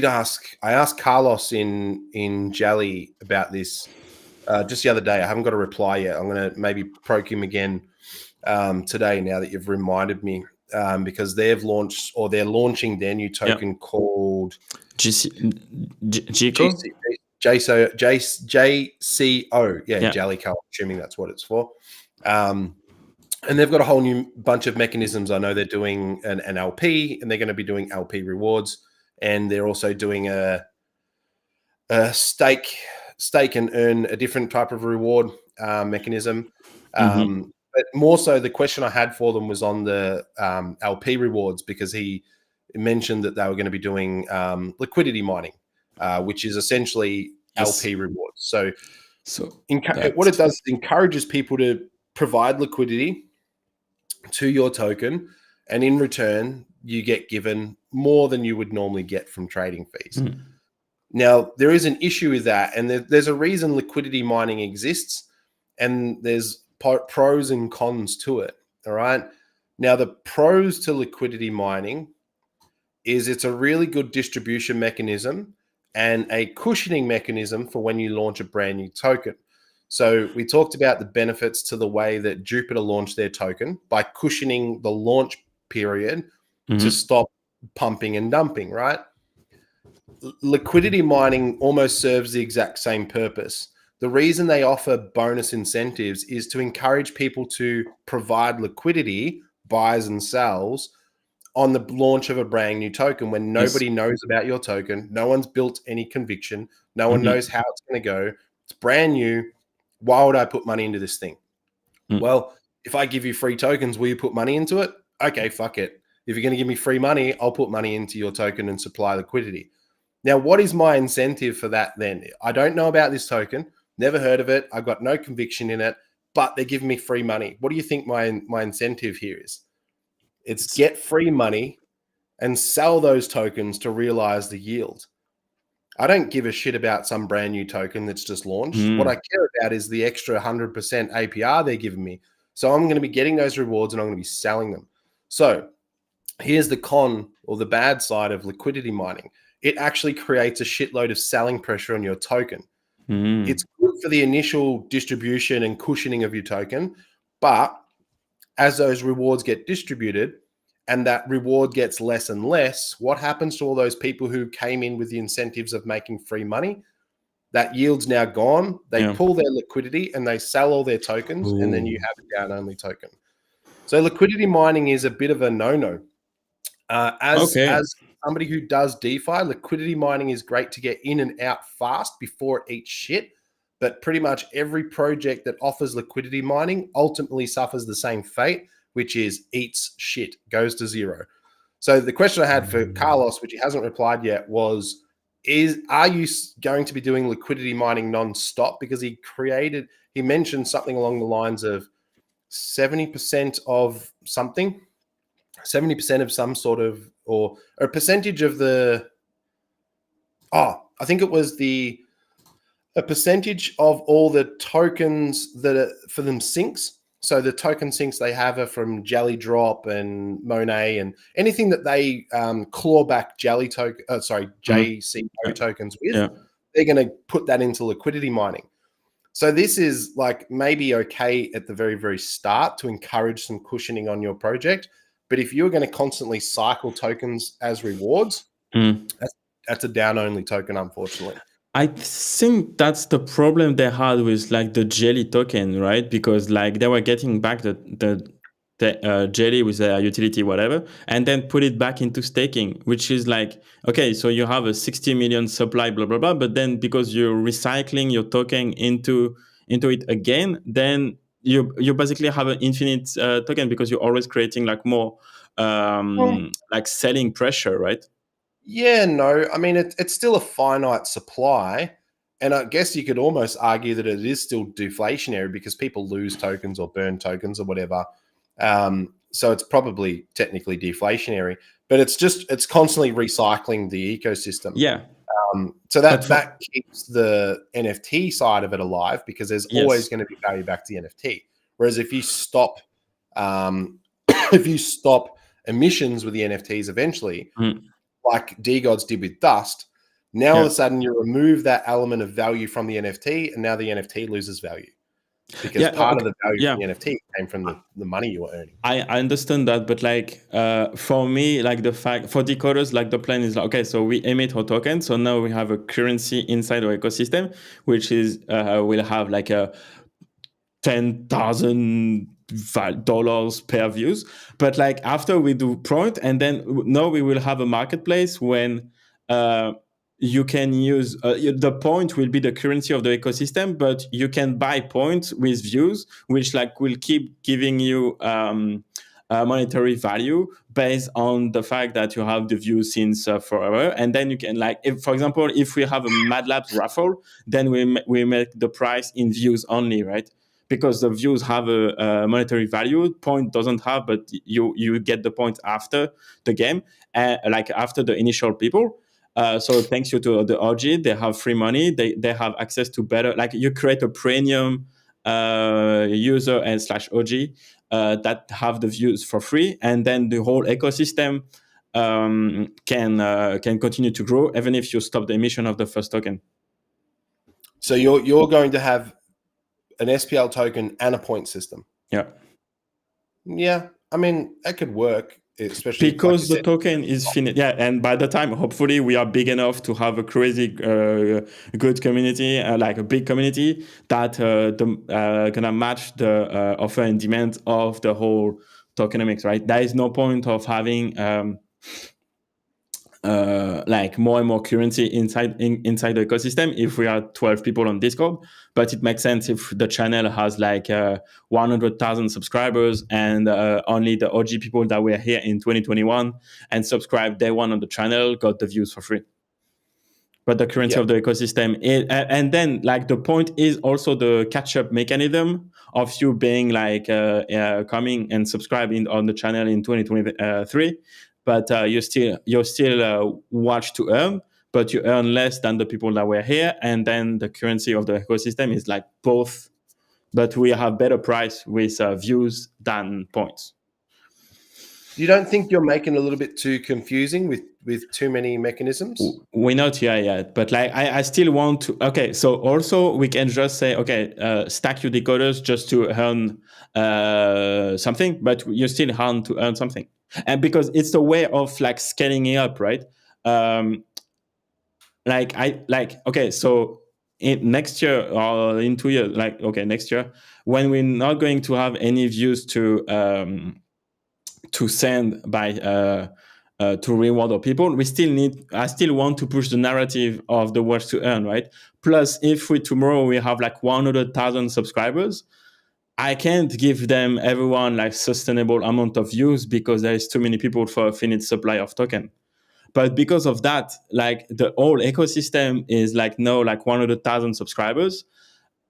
asked Carlos in Jelly about this just the other day. I haven't got a reply yet. I'm going to maybe probe him again today now that you've reminded me, because they've launched, or they're launching their new token called
JCO?
JCO. Jellyco. I'm assuming that's what it's for. And they've got a whole new bunch of mechanisms. I know they're doing an LP, and they're going to be doing LP rewards, and they're also doing a stake and earn a different type of reward mechanism. But more so, the question I had for them was on the LP rewards, because he mentioned that they were going to be doing liquidity mining, which is essentially LP rewards. So what it does, it encourages people to provide liquidity to your token, and in return, you get given more than you would normally get from trading fees. Now, there is an issue with that, and there's a reason liquidity mining exists, and there's pros and cons to it. All right. Now, the pros to liquidity mining is it's a really good distribution mechanism and a cushioning mechanism for when you launch a brand new token. So we talked about the benefits to the way that Jupiter launched their token by cushioning the launch period to stop pumping and dumping, right? Liquidity mining almost serves the exact same purpose. The reason they offer bonus incentives is to encourage people to provide liquidity, buys and sells, on the launch of a brand new token when nobody knows about your token. No one's built any conviction. No one knows how it's going to go. It's brand new. Why would I put money into this thing? Well, if I give you free tokens, will you put money into it? Okay, fuck it. If you're going to give me free money, I'll put money into your token and supply liquidity. Now, what is my incentive for that then? I don't know about this token, never heard of it. I've got no conviction in it, but they're giving me free money. What do you think my incentive here is? It's get free money and sell those tokens to realize the yield. I don't give a shit about some brand new token that's just launched. What I care about is the extra 100% APR they're giving me. So I'm going to be getting those rewards and I'm going to be selling them. So here's the con or the bad side of liquidity mining. It actually creates a shitload of selling pressure on your token. It's good for the initial distribution and cushioning of your token, but as those rewards get distributed and that reward gets less and less, what happens to all those people who came in with the incentives of making free money? That yield's now gone. They pull their liquidity and they sell all their tokens, and then you have a down-only token. So liquidity mining is a bit of a no-no. As somebody who does DeFi, liquidity mining is great to get in and out fast before it eats shit. But pretty much every project that offers liquidity mining ultimately suffers the same fate, which is eats shit, goes to zero. So the question I had for Carlos, which he hasn't replied yet, was, are you going to be doing liquidity mining non-stop? Because he mentioned something along the lines of 70% of something, 70% of some sort of, or a percentage of I think it was a percentage of all the tokens that are for them sinks. So the token sinks they have are from Jelly Drop and Monet and anything that they claw back JCO tokens with. They're going to put that into liquidity mining. So this is like maybe okay at the very, very start to encourage some cushioning on your project. But if you're going to constantly cycle tokens as rewards, that's a down-only token, unfortunately.
I think that's the problem they had with like the jelly token, right? Because like they were getting back the jelly with their utility, whatever, and then put it back into staking, which is like, okay, so you have a 60 million supply, blah, blah, blah. But then because you're recycling your token into it again, then you basically have an infinite token because you're always creating like more like selling pressure, right?
Yeah, no. I mean, it's still a finite supply. And I guess you could almost argue that it is still deflationary because people lose tokens or burn tokens or whatever. So it's probably technically deflationary, but it's constantly recycling the ecosystem.
Yeah.
So that keeps the NFT side of it alive because there's always going to be value back to the NFT. Whereas if you stop, emissions with the NFTs eventually, like Degods did with Dust, now all of a sudden you remove that element of value from the NFT, and now the NFT loses value because part of the value of the NFT came from the money you were earning.
I understand that, but like for me, like the fact for decoders, like the plan is like, okay, so we emit our token, so now we have a currency inside our ecosystem, which is will have like a 10,000 dollars per views. But like after we do point, and then now we will have a marketplace when you can use the point will be the currency of the ecosystem, but you can buy points with views, which like will keep giving you monetary value based on the fact that you have the views since forever. And then you can like, if, for example, if we have a Mad Labs raffle, then we make the price in views only, right? Because the views have a monetary value. Point doesn't have, but you get the point after the game, like after the initial people. So thanks you to the OG, they have free money. They have access to better, like you create a premium user and / OG that have the views for free, and then the whole ecosystem can continue to grow even if you stop the emission of the first token.
So you're going to have an SPL token and a point system.
Yeah.
Yeah. I mean, that could work, especially
because the token is finite. Yeah. And by the time, hopefully, we are big enough to have a crazy good community, like a big community that gonna match the offer and demand of the whole tokenomics, right? There is no point of having like more and more currency inside the ecosystem if we are 12 people on Discord. But it makes sense if the channel has like 100,000 subscribers and only the OG people that were here in 2021 and subscribed day one on the channel got the views for free. But the currency of the ecosystem is, and then like the point is also the catch-up mechanism of you being like coming and subscribing on the channel in 2023. But you still watch to earn, but you earn less than the people that were here. And then the currency of the ecosystem is like both, but we have better price with views than points.
You don't think you're making it a little bit too confusing with too many mechanisms?
We're not here yet, but like I still want to. Okay, so also we can just say, okay, stack your decoders just to earn something, but you still want to earn something. And because it's a way of like scaling it up, right? Okay, so next year or in 2 years, like okay, next year when we're not going to have any views to send by to reward our people, I still want to push the narrative of the watch to earn, right? Plus, if tomorrow we have like 100,000 subscribers, I can't give them everyone like sustainable amount of views because there is too many people for a finite supply of token. But because of that, like the whole ecosystem is like now like 100,000 subscribers,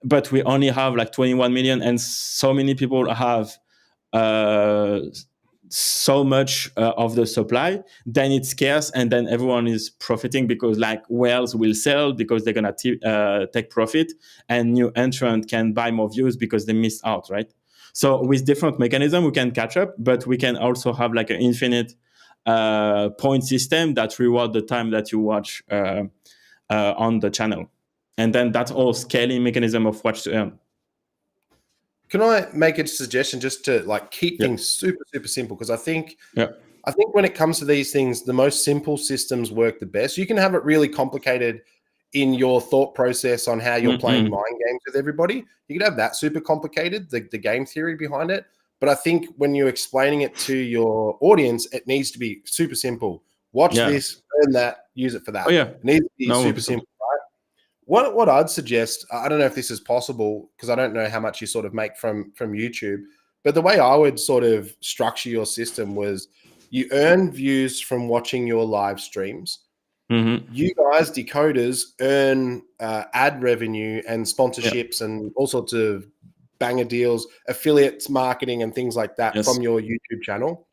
but we only have like 21 million, and so many people have so much of the supply, then it's scarce, and then everyone is profiting because like whales will sell because they're gonna take profit, and new entrant can buy more views because they missed out, right? So with different mechanism we can catch up, but we can also have like an infinite point system that reward the time that you watch on the channel, and then that's all scaling mechanism of watch to earn.
Can I make a suggestion just to like keep things super, super simple? Because I think when it comes to these things, the most simple systems work the best. You can have it really complicated in your thought process on how you're playing mind games with everybody. You can have that super complicated, the game theory behind it. But I think when you're explaining it to your audience, it needs to be super simple. Watch this, earn that, use it for that. It needs to be super simple. What I'd suggest, I don't know if this is possible because I don't know how much you sort of make from YouTube, but the way I would sort of structure your system was you earn views from watching your live streams. You guys, decoders, earn ad revenue and sponsorships and all sorts of banger deals, affiliates marketing and things like that from your YouTube channel.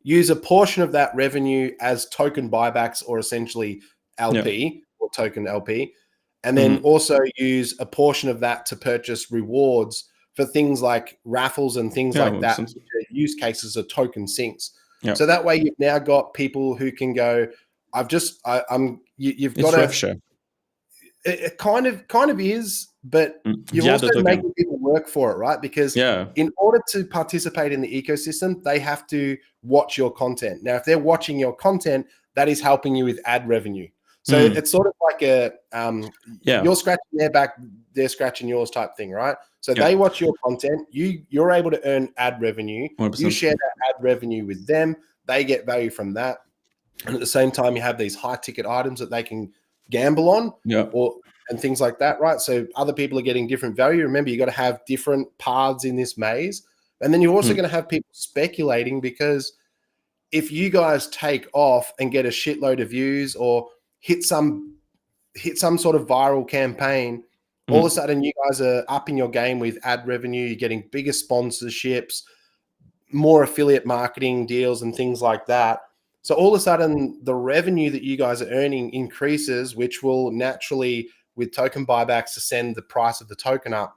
Use a portion of that revenue as token buybacks or essentially LP or token LP. And then also use a portion of that to purchase rewards for things like raffles and things like that, use cases of token sinks. So that way you've now got people who can go, you've got to, it kind of is, but you're also making people work for it, right? Because in order to participate in the ecosystem, they have to watch your content. Now, if they're watching your content, that is helping you with ad revenue. So it's sort of like a you're scratching their back, they're scratching yours type thing, right? So they watch your content, you're able to earn ad revenue,
100%.
You share that ad revenue with them, they get value from that. And at the same time, you have these high ticket items that they can gamble on and things like that, right? So other people are getting different value. Remember, you got to have different paths in this maze. And then you're also going to have people speculating, because if you guys take off and get a shitload of views or hit some sort of viral campaign, all of a sudden you guys are upping your game with ad revenue, you're getting bigger sponsorships, more affiliate marketing deals and things like that. So all of a sudden the revenue that you guys are earning increases, which will naturally, with token buybacks, to send the price of the token up.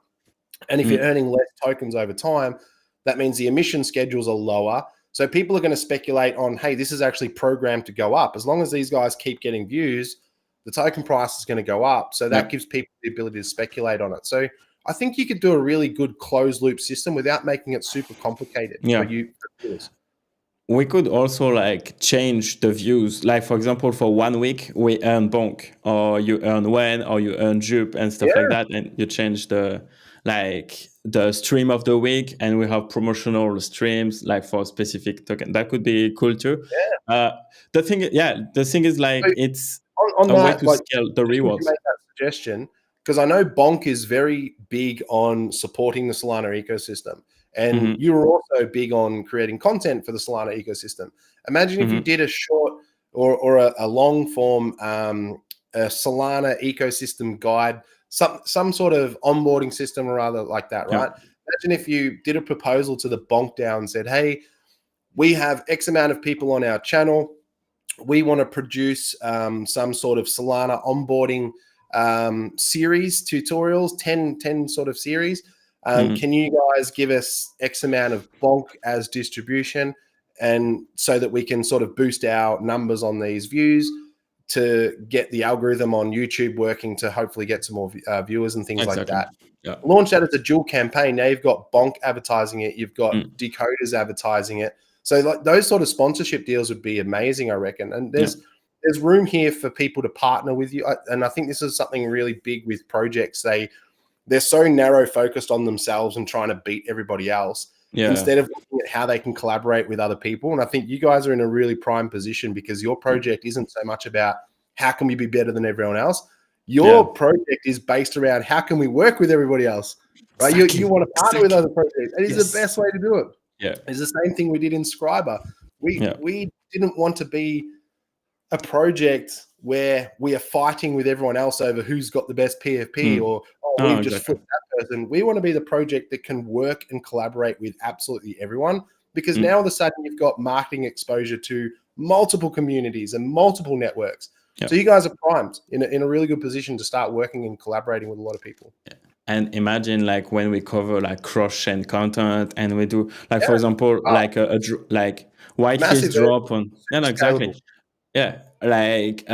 And if you're earning less tokens over time, that means the emission schedules are lower. So people are going to speculate on, hey, this is actually programmed to go up. As long as these guys keep getting views, the token price is going to go up. So that gives people the ability to speculate on it. So I think you could do a really good closed loop system without making it super complicated for you viewers.
We could also like change the views. Like, for example, for 1 week, we earn bonk, or you earn when, or you earn jupe and stuff like that. And you change the stream of the week, and we have promotional streams like for specific token. That could be cool too. The thing is like, so it's
on
a
that,
way to
like,
scale the rewards.
Make that suggestion, because I know Bonk is very big on supporting the Solana ecosystem. And you were also big on creating content for the Solana ecosystem. Imagine if you did a short or a long form a Solana ecosystem guide, some sort of onboarding system or other like that, right? Imagine if you did a proposal to the Bonk DAO and said, hey, we have X amount of people on our channel. We want to produce some sort of Solana onboarding series, tutorials, 10 sort of series. Can you guys give us X amount of bonk as distribution, and so that we can sort of boost our numbers on these views to get the algorithm on YouTube working to hopefully get some more viewers and things like that. Launch that as a dual campaign. Now you've got bonk advertising it, you've got Decod3rs advertising it. So like those sort of sponsorship deals would be amazing, I reckon. And there's room here for people to partner with you. And I think this is something really big with projects. They're so narrow focused on themselves and trying to beat everybody else instead of looking at how they can collaborate with other people. And I think you guys are in a really prime position, because your project isn't so much about how can we be better than everyone else. Your project is based around how can we work with everybody else, right? Exactly. You want to partner with other projects. It is the best way to do it. It's the same thing we did in Scriber. We didn't want to be a project where we are fighting with everyone else over who's got the best PFP or we've just flipped that person. We want to be the project that can work and collaborate with absolutely everyone, because now all of a sudden you've got marketing exposure to multiple communities and multiple networks. So you guys are primed in a really good position to start working and collaborating with a lot of people.
And imagine like when we cover like cross-chain content, and we do like, for example, like like whitelist drop on exactly. Like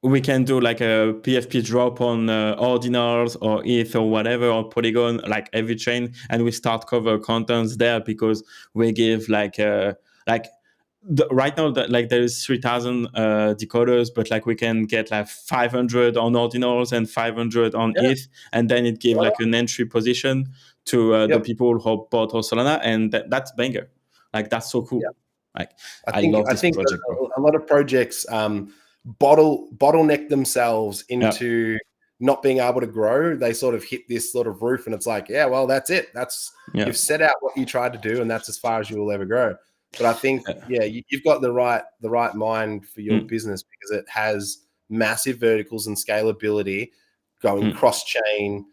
we can do like a PFP drop on Ordinals or ETH or whatever, or Polygon, like every chain, and we start cover contents there, because we give like right now that like there is 3,000 decoders, but like we can get like 500 on Ordinals and 500 on ETH, and then it gives like an entry position to the people who bought our Solana, and that's banger. Like that's so cool. Like I love this project.
A lot of projects bottleneck themselves into not being able to grow. They sort of hit this sort of roof, and it's like, well, that's it. That's you've set out what you tried to do, and that's as far as you will ever grow. But I think, you've got the right mind for your business, because it has massive verticals and scalability, going cross-chain.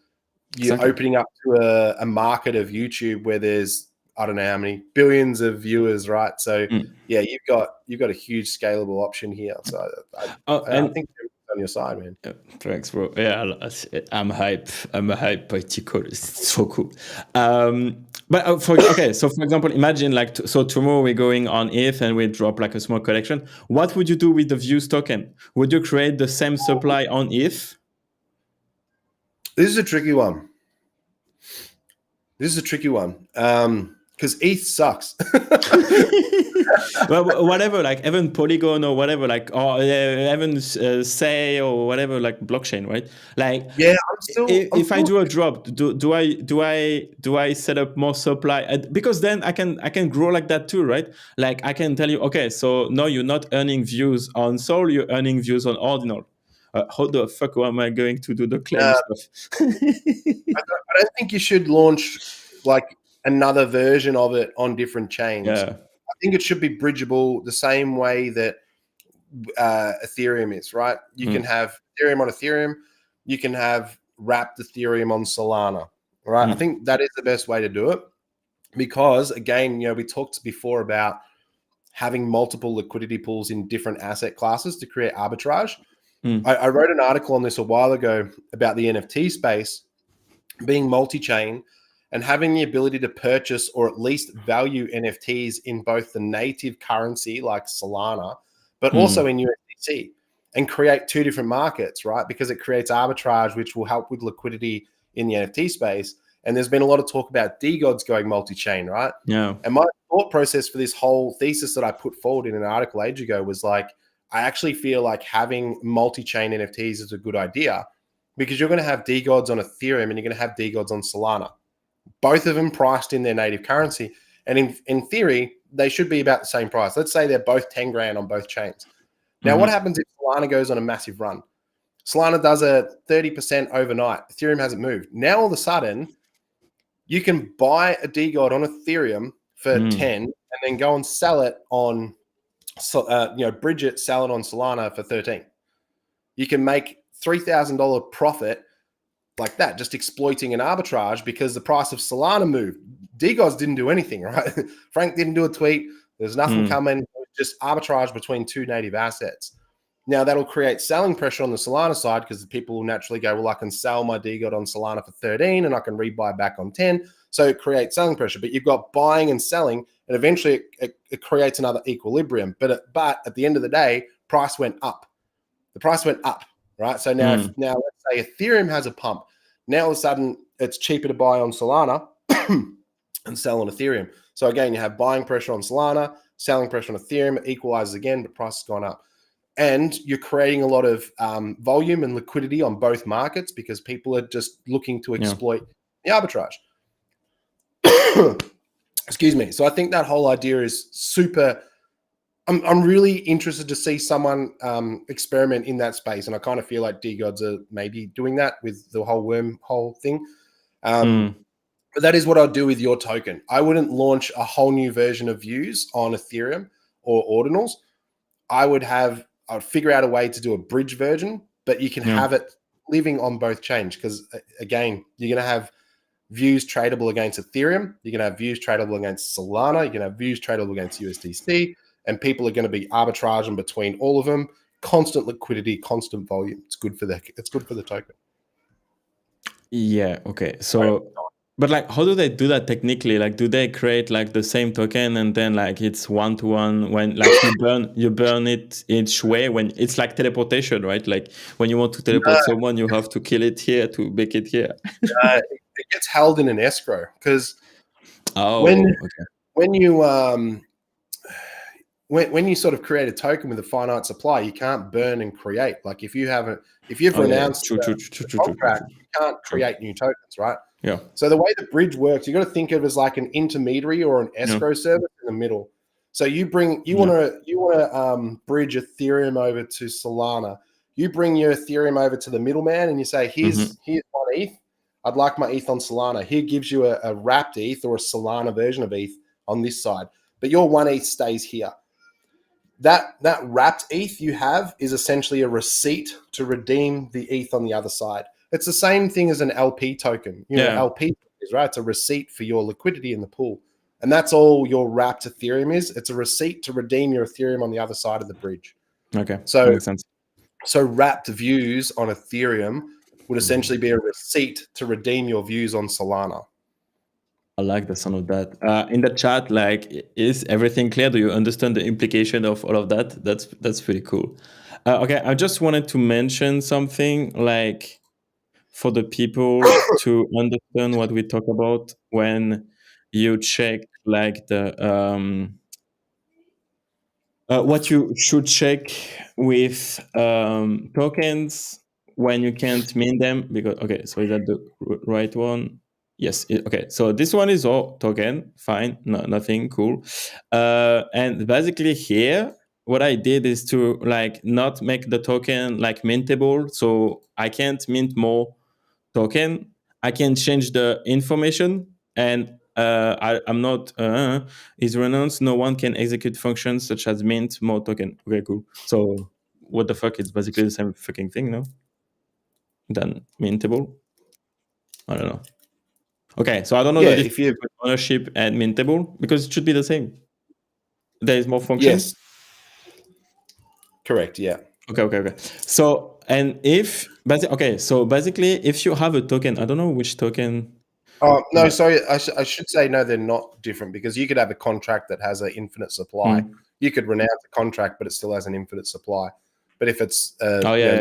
You're opening up to a market of YouTube where there's, I don't know how many billions of viewers, right? So you've got a huge scalable option here. So I think you're on your side, man.
Thanks, bro. Yeah, I'm hype. I'm a hype by Decod3rs. It's so cool. But so for example, imagine like so tomorrow we're going on ETH and we drop like a small collection. What would you do with the views token? Would you create the same supply on ETH?
This is a tricky one. Because because ETH sucks.
Well, whatever, like even Polygon or whatever, like, or even Say or whatever, like blockchain, right? Like,
yeah, I'm
if I
still
do a drop, do I set up more supply? Because then I can grow like that too, right? Like I can tell you, okay, so no, you're not earning views on Sol, you're earning views on Ordinal. How the fuck am I going to do the claim stuff?
I don't think you should launch like another version of it on different chains.
Yeah.
I think it should be bridgeable the same way that Ethereum is, right? You can have Ethereum on Ethereum. You can have wrapped Ethereum on Solana, right? I think that is the best way to do it because, again, we talked before about having multiple liquidity pools in different asset classes to create arbitrage. I wrote an article on this a while ago about the NFT space being multi-chain and having the ability to purchase or at least value NFTs in both the native currency like Solana, but also in USDC and create two different markets, right? Because it creates arbitrage, which will help with liquidity in the NFT space. And there's been a lot of talk about Degods going multi-chain, right?
Yeah.
And my thought process for this whole thesis that I put forward in an article age ago was like, I actually feel like having multi-chain NFTs is a good idea because you're going to have Degods on Ethereum and you're going to have Degods on Solana, both of them priced in their native currency. And in theory, they should be about the same price. Let's say they're both 10 grand on both chains. Now, what happens if Solana goes on a massive run? Solana does a 30% overnight. Ethereum hasn't moved. Now, all of a sudden, you can buy a DeGod on Ethereum for 10 and then go and sell it on, bridge it, sell it on Solana for 13. You can make $3,000 profit like that, just exploiting an arbitrage because the price of Solana moved. DeGods didn't do anything, right? Frank didn't do a tweet. There's nothing coming. It was just arbitrage between two native assets. Now, that'll create selling pressure on the Solana side because the people will naturally go, well, I can sell my DeGod on Solana for 13 and I can rebuy back on 10. So it creates selling pressure. But you've got buying and selling, and eventually it creates another equilibrium. But at the end of the day, price went up. The price went up, right? So now, now let's say Ethereum has a pump. Now all of a sudden, it's cheaper to buy on Solana and sell on Ethereum. So again, you have buying pressure on Solana, selling pressure on Ethereum. It equalizes again, but price has gone up. And you're creating a lot of volume and liquidity on both markets because people are just looking to exploit the arbitrage. Excuse me. So I think that whole idea is super. I'm really interested to see someone experiment in that space, and I kind of feel like DeGods are maybe doing that with the whole wormhole thing. But that is what I'll do with your token. I wouldn't launch a whole new version of views on Ethereum or Ordinals. I would figure out a way to do a bridge version, but you can have it living on both chains because, again, you're going to have views tradable against Ethereum. You're going to have views tradable against Solana. You're going to have views tradable against USDC. And people are going to be arbitraging between all of them. Constant liquidity, constant volume. It's good for the token.
Yeah. Okay. So, but like, how do they do that technically? Like, do they create like the same token and then like it's 1-to-1 when like you burn it each way when it's like teleportation, right? Like when you want to teleport someone, you have to kill it here to make it here.
It gets held in an escrow because when you sort of create a token with a finite supply, you can't burn and create. Like if you've announced a contract, you can't create new tokens, right?
Yeah.
So the way the bridge works, you got to think of it as like an intermediary or an escrow service in the middle. So you want to bridge Ethereum over to Solana. You bring your Ethereum over to the middleman and you say, here's one ETH. I'd like my ETH on Solana. He gives you a wrapped ETH or a Solana version of ETH on this side, but your one ETH stays here. That wrapped ETH you have is essentially a receipt to redeem the ETH on the other side. It's the same thing as an LP token. LP is right. It's a receipt for your liquidity in the pool. And that's all your wrapped Ethereum is. It's a receipt to redeem your Ethereum on the other side of the bridge.
Okay.
So
that makes sense.
So wrapped views on Ethereum would essentially be a receipt to redeem your views on Solana.
I like the sound of that. In the chat, like, is everything clear? Do you understand the implication of all of that? That's pretty cool. Okay, I just wanted to mention something like for the people to understand what we talk about when you check like the what you should check with tokens when you can't mint them, because okay, so is that the right one? Yes. Okay, so this one is all token, fine, nothing, cool. And basically here what I did is to like not make the token like mintable, so I can't mint more token. I can change the information, and I'm not is renounced. No one can execute functions such as mint more token. Okay, cool. So what the fuck? It's basically the same fucking thing, no? Than mintable. I don't know. Okay, so I don't know the difference between ownership and mintable, because it should be the same. There is more function.
Yes. Correct. Yeah.
Okay. So and if so basically, if you have a token, I don't know which token.
Oh, no, sorry. I should say no, they're not different, because you could have a contract that has an infinite supply. You could renounce a contract, but it still has an infinite supply. But if it's a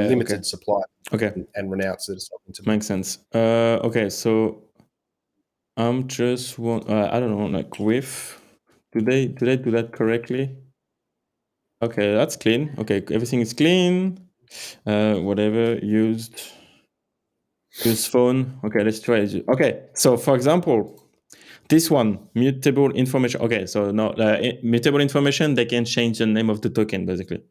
limited supply, and renounce it,
makes sense. Okay, so I'm just I don't know, like with did they do that correctly? Okay, that's clean. Okay, everything is clean. Whatever used phone. Okay, let's try it. Okay, so for example, this one, mutable information. Okay, so no, mutable information, they can change the name of the token basically.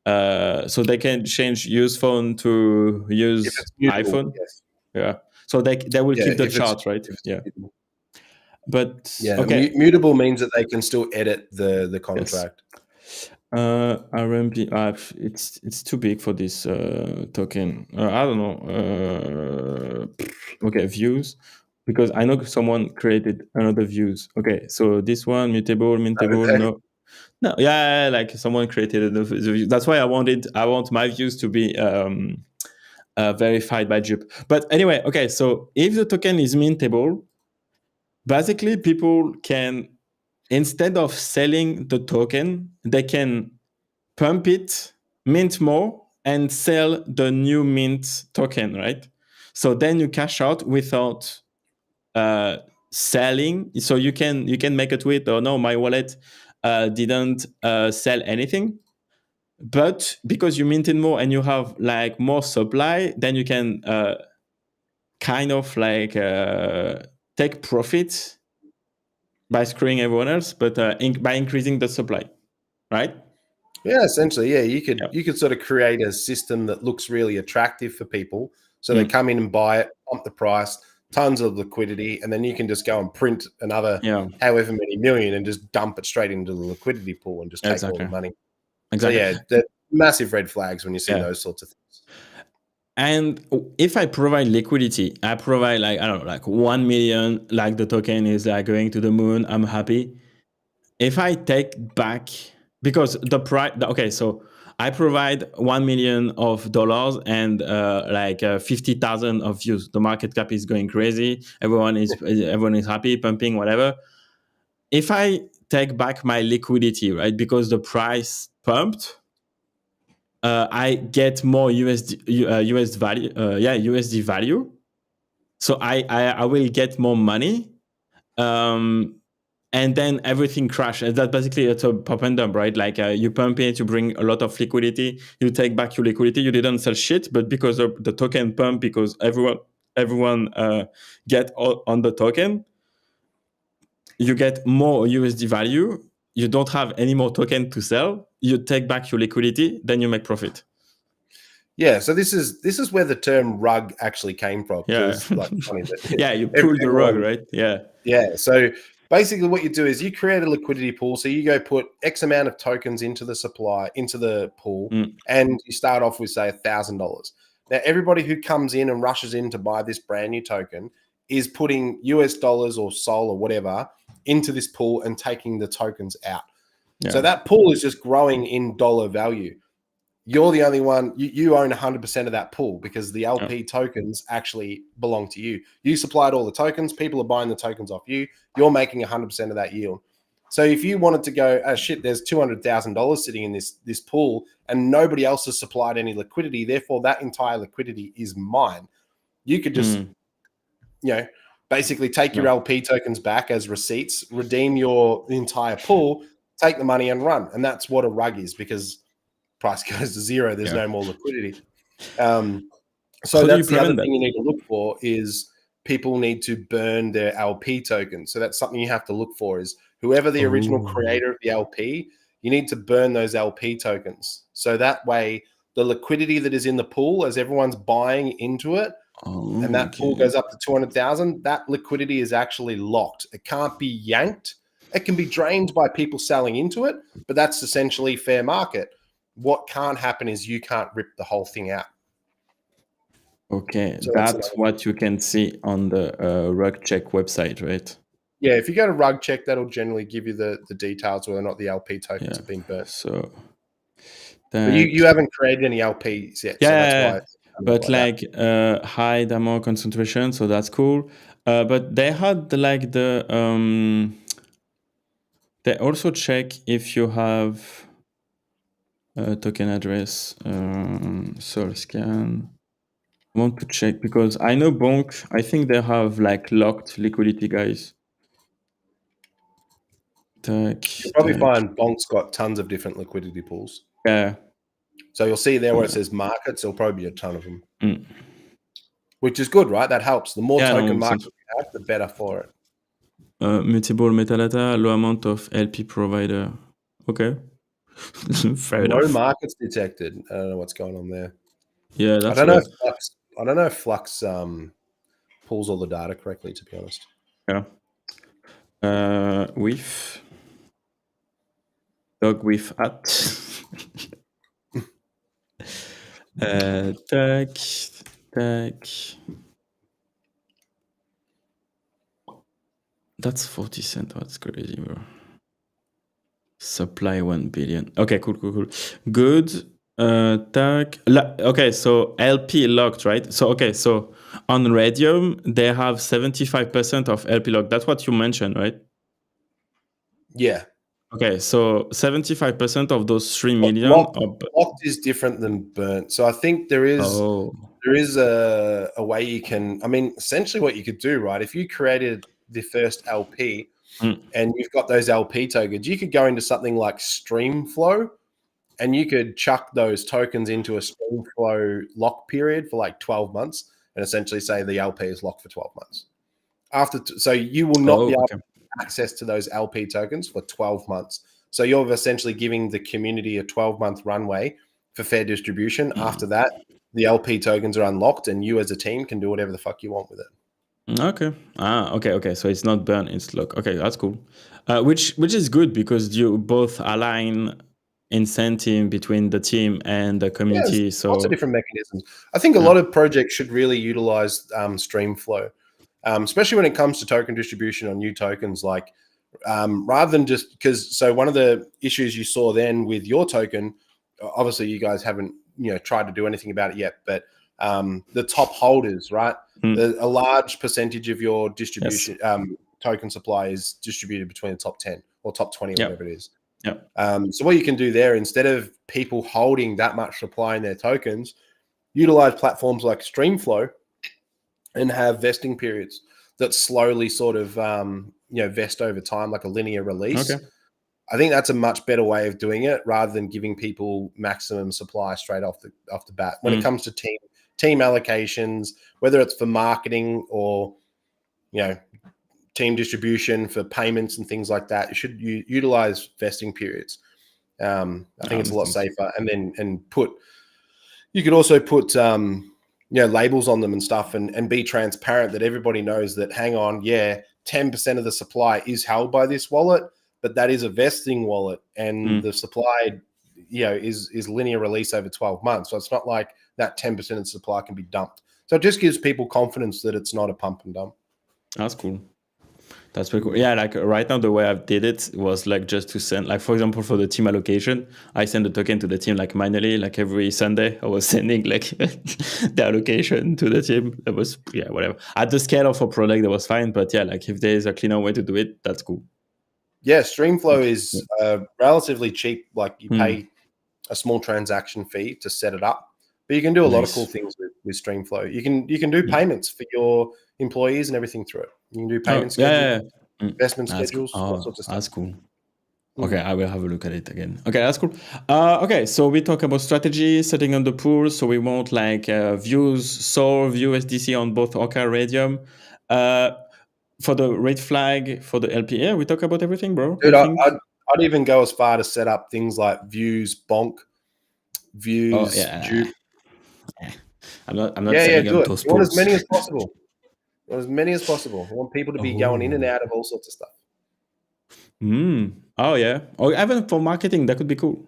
So they can change use phone to use
mutable,
iPhone.
Yes.
Yeah. So they will keep the chart, right? Yeah. But okay.
Mutable means that they can still edit the contract.
Yes. RMB, it's too big for this token. I don't know. Okay, views, because I know someone created another views. Okay, so this one mutable, no, yeah, like someone created the views. That's why I want my views to be verified by Jup. But anyway, okay, so if the token is mintable, basically people can, instead of selling the token, they can pump it, mint more, and sell the new mint token, right? So then you cash out without selling. So you can make a tweet, or no, my wallet didn't sell anything. But because you minted more and you have like more supply, then you can kind of like take profit by screwing everyone else, but by increasing the supply, right?
Yeah, essentially, yeah. You could sort of create a system that looks really attractive for people, so they come in and buy it, pump the price, tons of liquidity, and then you can just go and print another however many million and just dump it straight into the liquidity pool and just take all the money. Exactly. So yeah, they're massive red flags when you see those sorts of things.
And if I provide liquidity, I provide like, I don't know, like 1 million, like the token is like going to the moon, I'm happy. If I take back, because the price, okay, so I provide $1 million and like 50,000 of views. The market cap is going crazy. Everyone is happy, pumping, whatever. If I take back my liquidity, right, because the price pumped, I get more USD value. So I will get more money. And then everything crashes. That's basically it's a pump and dump, right? Like you pump it, you bring a lot of liquidity, you take back your liquidity, you didn't sell shit, but because of the token pump, because everyone get on the token, you get more USD value. You don't have any more token to sell. You take back your liquidity, then you make profit.
Yeah, so this is where the term rug actually came from.
Yeah,
it's like funny that
yeah, you pull the rug, right? Yeah,
yeah. So basically, what you do is you create a liquidity pool. So you go put X amount of tokens into the pool, and you start off with say $1,000. Now, everybody who comes in and rushes in to buy this brand new token is putting US dollars or SOL or whatever into this pool and taking the tokens out. Yeah. So that pool is just growing in dollar value. You're the only one, you own 100% of that pool because the LP tokens actually belong to you. You supplied all the tokens. People are buying the tokens off you. You're making 100% of that yield. So if you wanted to go, oh shit, there's $200,000 sitting in this pool and nobody else has supplied any liquidity, therefore that entire liquidity is mine. You could just, Basically, take your LP tokens back as receipts, redeem your entire pool, take the money and run. And that's what a rug is, because price goes to zero. There's no more liquidity. So that's the other thing you need to look for is people need to burn their LP tokens. So that's something you have to look for is whoever the original creator of the LP, you need to burn those LP tokens. So that way the liquidity that is in the pool as everyone's buying into it, and that pool goes up to 200,000, that liquidity is actually locked. It can't be yanked. It can be drained by people selling into it, but that's essentially fair market. What can't happen is you can't rip the whole thing out.
Okay, so that's what you can see on the rug check website, right?
Yeah, if you go to rug check, that'll generally give you the details whether or not the LP tokens have been burnt.
So
but you haven't created any LPs yet, so that's why.
But like high demo concentration, so that's cool. But they had like the they also check if you have a token address, sol scan. I want to check because I know Bonk, I think they have like locked liquidity, guys.
You'll probably find Bonk's got tons of different liquidity pools.
Yeah.
So you'll see there where it says markets, there'll probably be a ton of them. Which is good, right? That helps. The more token market you have, the better for it.
Mutable metadata, low amount of LP provider. Okay. Fair enough.
Low markets detected. I don't know what's going on there.
Yeah, that's
I don't know if Flux pulls all the data correctly, to be honest.
Yeah. With dog with at. Tag. That's 40 cents. That's crazy, bro. Supply 1 billion. Okay, cool. Good. Tag. Okay, so LP locked, right? So on Raydium, they have 75% of LP locked. That's what you mentioned, right?
Yeah.
Okay, so 75% of those 3 million
locked is different than burnt. So I think there is a way you can. I mean, essentially, what you could do, right? If you created the first LP and you've got those LP tokens, you could go into something like Streamflow, and you could chuck those tokens into a Streamflow lock period for like 12 months, and essentially say the LP is locked for 12 months. So you will not be able to access to those LP tokens for 12 months. So you're essentially giving the community a 12-month runway for fair distribution. After that, the LP tokens are unlocked and you as a team can do whatever the fuck you want with it.
Okay. Okay. So it's not burn, it's locked. Okay, that's cool. Which is good because you both align incentive between the team and the community.
Yeah, so lots of different mechanisms. I think a lot of projects should really utilize Streamflow. Especially when it comes to token distribution on new tokens, like rather than just because. So one of the issues you saw then with your token, obviously you guys haven't tried to do anything about it yet, but the top holders, right? A large percentage of your distribution token supply is distributed between the top 10 or top 20, whatever it is. So what you can do there, instead of people holding that much supply in their tokens, utilize platforms like Streamflow and have vesting periods that slowly sort of vest over time, like a linear release. I think that's a much better way of doing it rather than giving people maximum supply straight off the bat. When it comes to team allocations, whether it's for marketing or team distribution for payments and things like that, you should utilize vesting periods. I think it's a lot safer. And you could also put labels on them and stuff and be transparent that everybody knows that, hang on, 10% of the supply is held by this wallet, but that is a vesting wallet and the supply, is linear release over 12 months. So it's not like that 10% of the supply can be dumped. So it just gives people confidence that it's not a pump and dump.
That's cool. That's pretty cool. Yeah, like right now, the way I did it was like just to send, like, for example, for the team allocation, I send the token to the team like manually, like every Sunday, I was sending like the allocation to the team. That was, whatever. At the scale of a product, that was fine. But like if there's a cleaner way to do it, that's cool.
Yeah, Streamflow is relatively cheap. Like you pay a small transaction fee to set it up, but you can do a lot of cool things with Streamflow. You can do payments for your employees and everything through it. You can do payment schedules, investment schedules,
cool.
all sorts of stuff.
That's cool. Okay, I will have a look at it again. Okay, that's cool. Okay, so we talk about strategy, setting up the pool. So we want like views, SOL, view SDC on both Orca, Raydium. For the red flag, for the LPA, we talk about everything, bro.
Dude, I'd even go as far to set up things like views, bonk, views, dupe.
I'm not setting up those
pools. You want as many as possible. I want people to be going in and out of all sorts of stuff.
Oh yeah. Or even for marketing, that could be cool.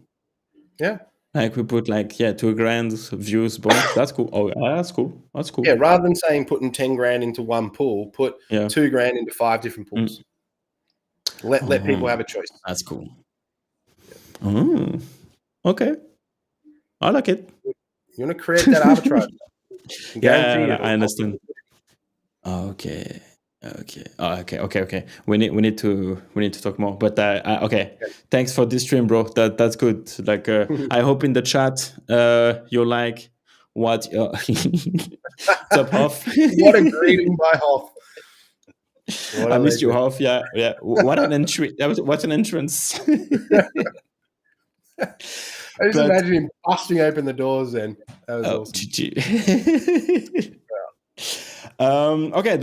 Yeah.
Like we put like $2,000 views bonk. That's cool. Oh, that's cool. That's cool.
Yeah, rather than saying putting 10 grand into one pool, put 2 grand into 5 different pools. Let people have a choice.
That's cool. Okay. I like it.
You want to create that arbitrage.
Yeah, I understand. Okay. We need to talk more. But okay. Thanks for this stream, bro. That's good. Like I hope in the chat you like what top Hoff.
What a greeting by Hoff.
I missed you, Hoff. Yeah. What an entry. What an entrance.
I just imagine him busting open the doors then. That was awesome.
GG. Okay.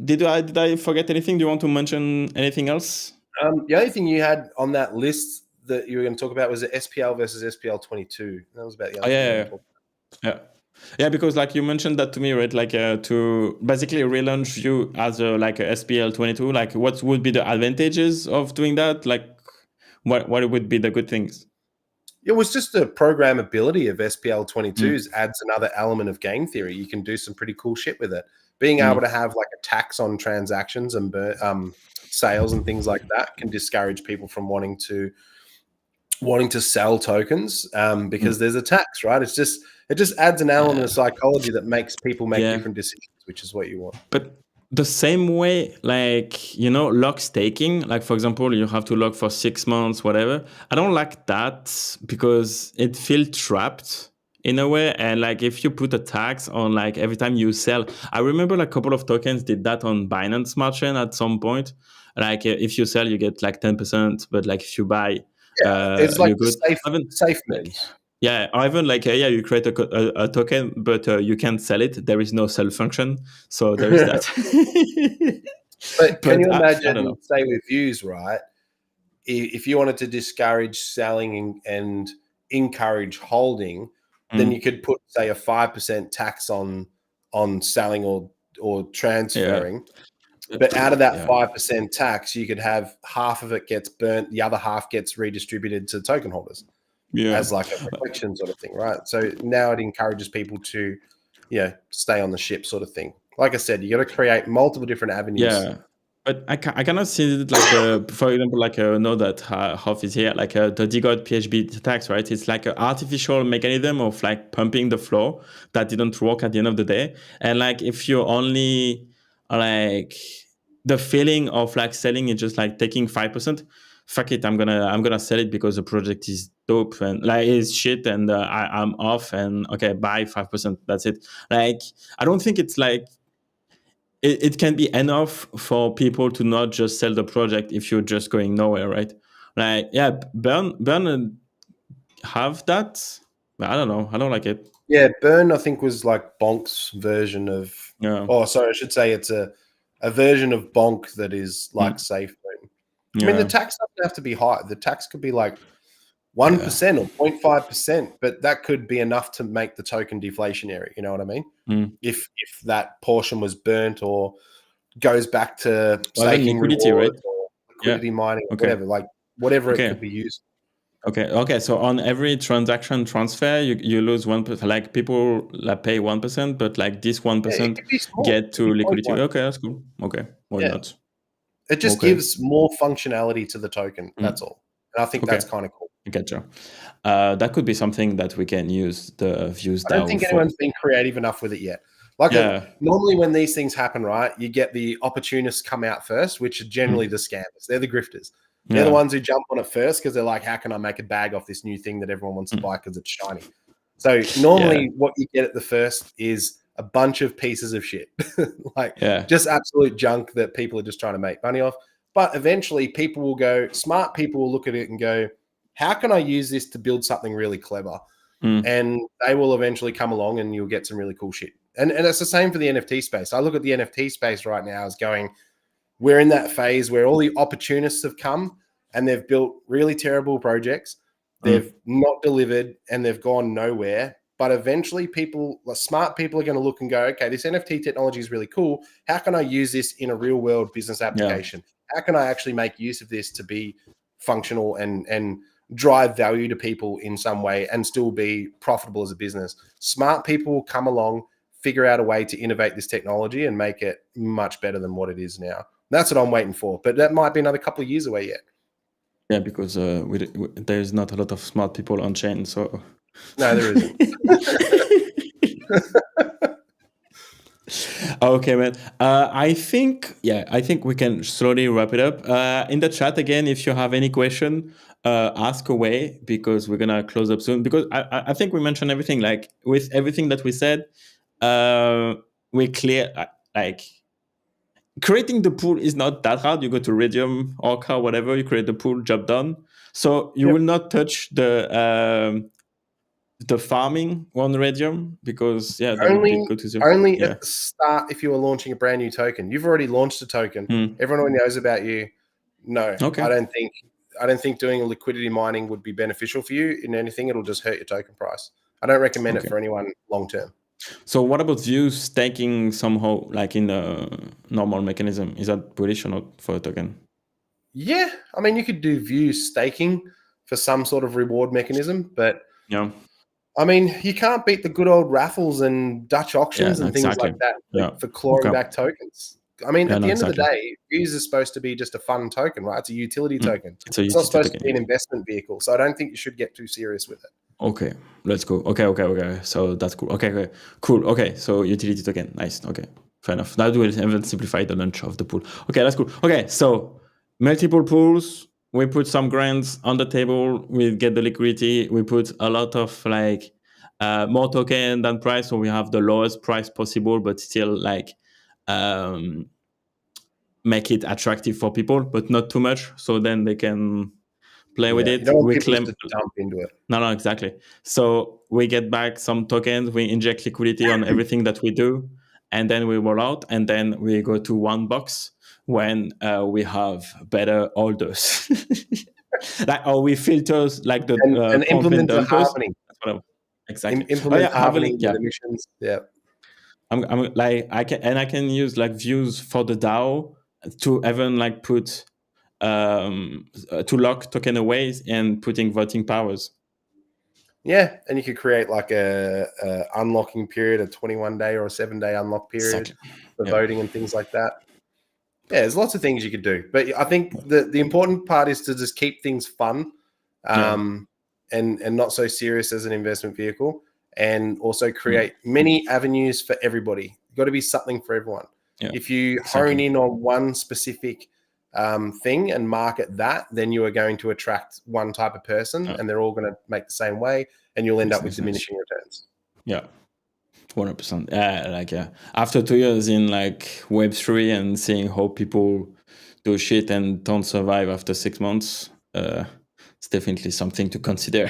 Did I forget anything? Do you want to mention anything else?
The only thing you had on that list that you were going to talk about was the SPL versus SPL-22. That was about the other thing.
Yeah, because like you mentioned that to me, right? Like to basically relaunch you as like a SPL-22. Like, what would be the advantages of doing that? Like, what would be the good things?
It was just the programmability of SPL-22s adds another element of game theory. You can do some pretty cool shit with it. Being able to have like a tax on transactions and sales and things like that can discourage people from wanting to sell tokens because there's a tax, right? It just adds an element of psychology that makes people make different decisions, which is what you want.
But the same way, like, lock staking, like, for example, you have to lock for 6 months, whatever. I don't like that because it feels trapped in a way. And like, if you put a tax on like every time you sell, I remember like a couple of tokens did that on Binance Smart Chain at some point. Like if you sell, you get like 10%, but like if you buy,
it's like safe moves.
Yeah, or even like you create a token, but you can't sell it. There is no sell function, so there is that.
but can you imagine, say with views, right? If you wanted to discourage selling and encourage holding, then you could put, say, a 5% tax on selling or transferring. But out of that 5% tax, you could have half of it gets burnt, the other half gets redistributed to token holders. As like a reflection sort of thing, right? So now it encourages people to, stay on the ship sort of thing. Like I said, you got to create multiple different avenues.
Yeah, but I cannot see it like, for example, like know that Hoff is here, like the Decod PHB tax, right? It's like an artificial mechanism of like pumping the flow that didn't work at the end of the day. And like if you only like the feeling of like selling is just like taking 5%. Fuck it, I'm gonna sell it because the project is dope and like it's shit and I'm off and okay, buy 5%. That's it. Like I don't think it's like it can be enough for people to not just sell the project if you're just going nowhere, right? Like burn have that, but I don't know. I don't like it.
Yeah, burn I think was like Bonk's version of. Oh, sorry, I should say it's a version of Bonk that is like safe. I mean, the tax doesn't have to be high. The tax could be like 1% or 0.5%, but that could be enough to make the token deflationary. You know what I mean? If that portion was burnt or goes back to staking
liquidity, right?
Or liquidity mining, or whatever, like whatever it could be used.
Okay. So on every transaction transfer, you lose 1%. Like people like pay 1%, but like this 1% get to liquidity. Okay, that's cool. Okay, why not?
It just gives more functionality to the token. That's all. And I think that's kind of cool.
Gotcha. That could be something that we can use the views.
I don't think anyone's been creative enough with it yet. Like normally when these things happen, right, you get the opportunists come out first, which are generally the scammers. They're the grifters. They're the ones who jump on it first because they're like, how can I make a bag off this new thing that everyone wants to buy because it's shiny? So normally what you get at the first is a bunch of pieces of shit, like just absolute junk that people are just trying to make money off. But eventually people will go, smart people will look at it and go, how can I use this to build something really clever? And they will eventually come along and you'll get some really cool shit. And it's the same for the NFT space. I look at the NFT space right now as going, we're in that phase where all the opportunists have come and they've built really terrible projects. They've not delivered and they've gone nowhere. But eventually smart people are going to look and go, okay, this NFT technology is really cool. How can I use this in a real world business application? How can I actually make use of this to be functional and drive value to people in some way and still be profitable as a business? Smart people will come along, figure out a way to innovate this technology and make it much better than what it is now. That's what I'm waiting for. But that might be another couple of years away yet.
Yeah, because there's not a lot of smart people on chain, so...
No, there isn't.
Okay, man. I think we can slowly wrap it up. In the chat again, if you have any question, ask away, because we're gonna close up soon. Because I think we mentioned everything. Like with everything that we said, we clear like creating the pool is not that hard. You go to Raydium, Orca, whatever. You create the pool, job done. So you will not touch the farming on Raydium, because that would be good to do.
Only at the start, if you were launching a brand new token. You've already launched a token. Everyone knows about you. No, I don't think doing a liquidity mining would be beneficial for you in anything. It'll just hurt your token price. I don't recommend it for anyone long term.
So what about views staking somehow, like in the normal mechanism? Is that bullish or not for a token?
Yeah, I mean, you could do views staking for some sort of reward mechanism, but I mean, you can't beat the good old raffles and Dutch auctions and things like that for clawing back tokens. I mean, at the end of the day, views is supposed to be just a fun token, right? It's a utility token. It's not supposed to be an investment vehicle. So I don't think you should get too serious with it.
Okay, let's go. Okay. So that's cool. Okay, cool. Okay, so utility token. Nice. Okay, fair enough. That will even simplify the launch of the pool. Okay, that's cool. Okay, so multiple pools. We put some grants on the table. We get the liquidity. We put a lot of like more token than price. So we have the lowest price possible, but still like make it attractive for people, but not too much. So then they can play with it.
You don't want people to dump into it.
No, exactly. So we get back some tokens. We inject liquidity on everything that we do, and then we roll out, and then we go to one box when we have better orders. Or we filters like the
and implement the halving.
Exactly.
Implement halving emissions. Yeah.
I'm like I can use like views for the DAO to even like put to lock token away and putting voting powers.
Yeah, and you could create like a unlocking period, a 21-day or a 7-day unlock period for voting and things like that. Yeah, there's lots of things you could do, but I think the important part is to just keep things fun, and not so serious as an investment vehicle, and also create many avenues for everybody. You've got to be something for everyone. If you hone in on one specific thing and market that, then you are going to attract one type of person, and they're all going to make the same way, and you'll end up with diminishing returns.
100%. After 2 years in like Web3 and seeing how people do shit and don't survive after 6 months, it's definitely something to consider.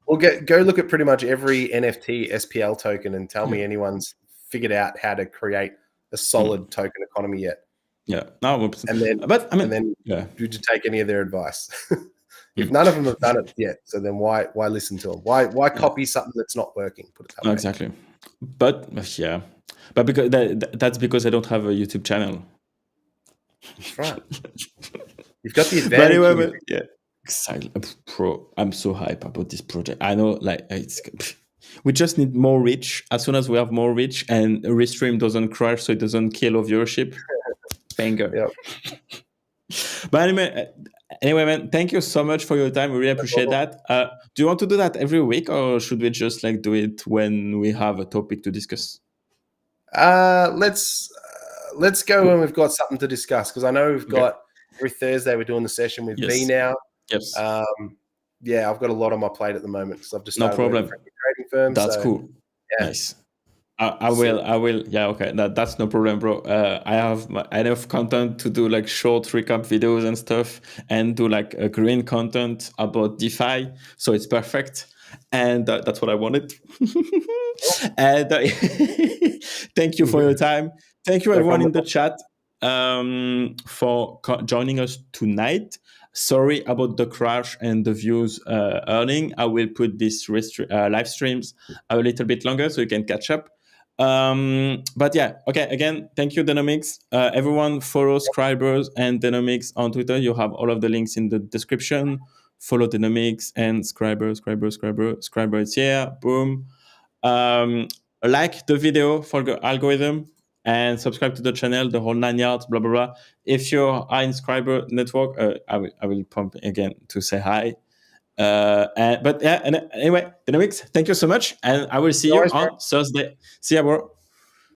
Well, go look at pretty much every NFT SPL token and tell me anyone's figured out how to create a solid token economy yet. And then would you take any of their advice? If none of them have done it yet, so then why listen to them? Why copy something that's not working? Put it that way.
Exactly. But because that's because I don't have a YouTube channel.
That's right. You've got the advantage.
But anyway, exactly. Bro, I'm so hyped about this project. I know, like we just need more reach. As soon as we have more reach and Restream doesn't crash, so it doesn't kill our viewership. Banger. But anyway, man, thank you so much for your time. We really appreciate that. Do you want to do that every week, or should we just like do it when we have a topic to discuss?
Let's go when we've got something to discuss, because I know we've got every Thursday we're doing the session with B now.
Yes.
I've got a lot on my plate at the moment because I've just started
working
for a trading firm.
That's cool. Yeah. Nice. I will. Yeah, okay. That's no problem, bro. I have enough content to do like short recap videos and stuff, and do like a green content about DeFi. So it's perfect, and that's what I wanted. And thank you for your time. Thank you,
No
everyone
problem
in
at
the
all.
chat, for joining us tonight. Sorry about the crash and the views earning. I will put these live streams a little bit longer so you can catch up. But yeah, okay. Again, thank you, Denomics. Everyone follow Scribers and Denomics on Twitter. You have all of the links in the description. Follow Denomics and Scriber is here. Boom. Like the video for the algorithm and subscribe to the channel, the whole 9 yards, blah, blah, blah. If you're in Scriber network, I will pump again to say hi. But yeah, and anyway, Denomics, thank you so much. And I will see
No
you
worries, bro.
on Thursday. See ya, bro.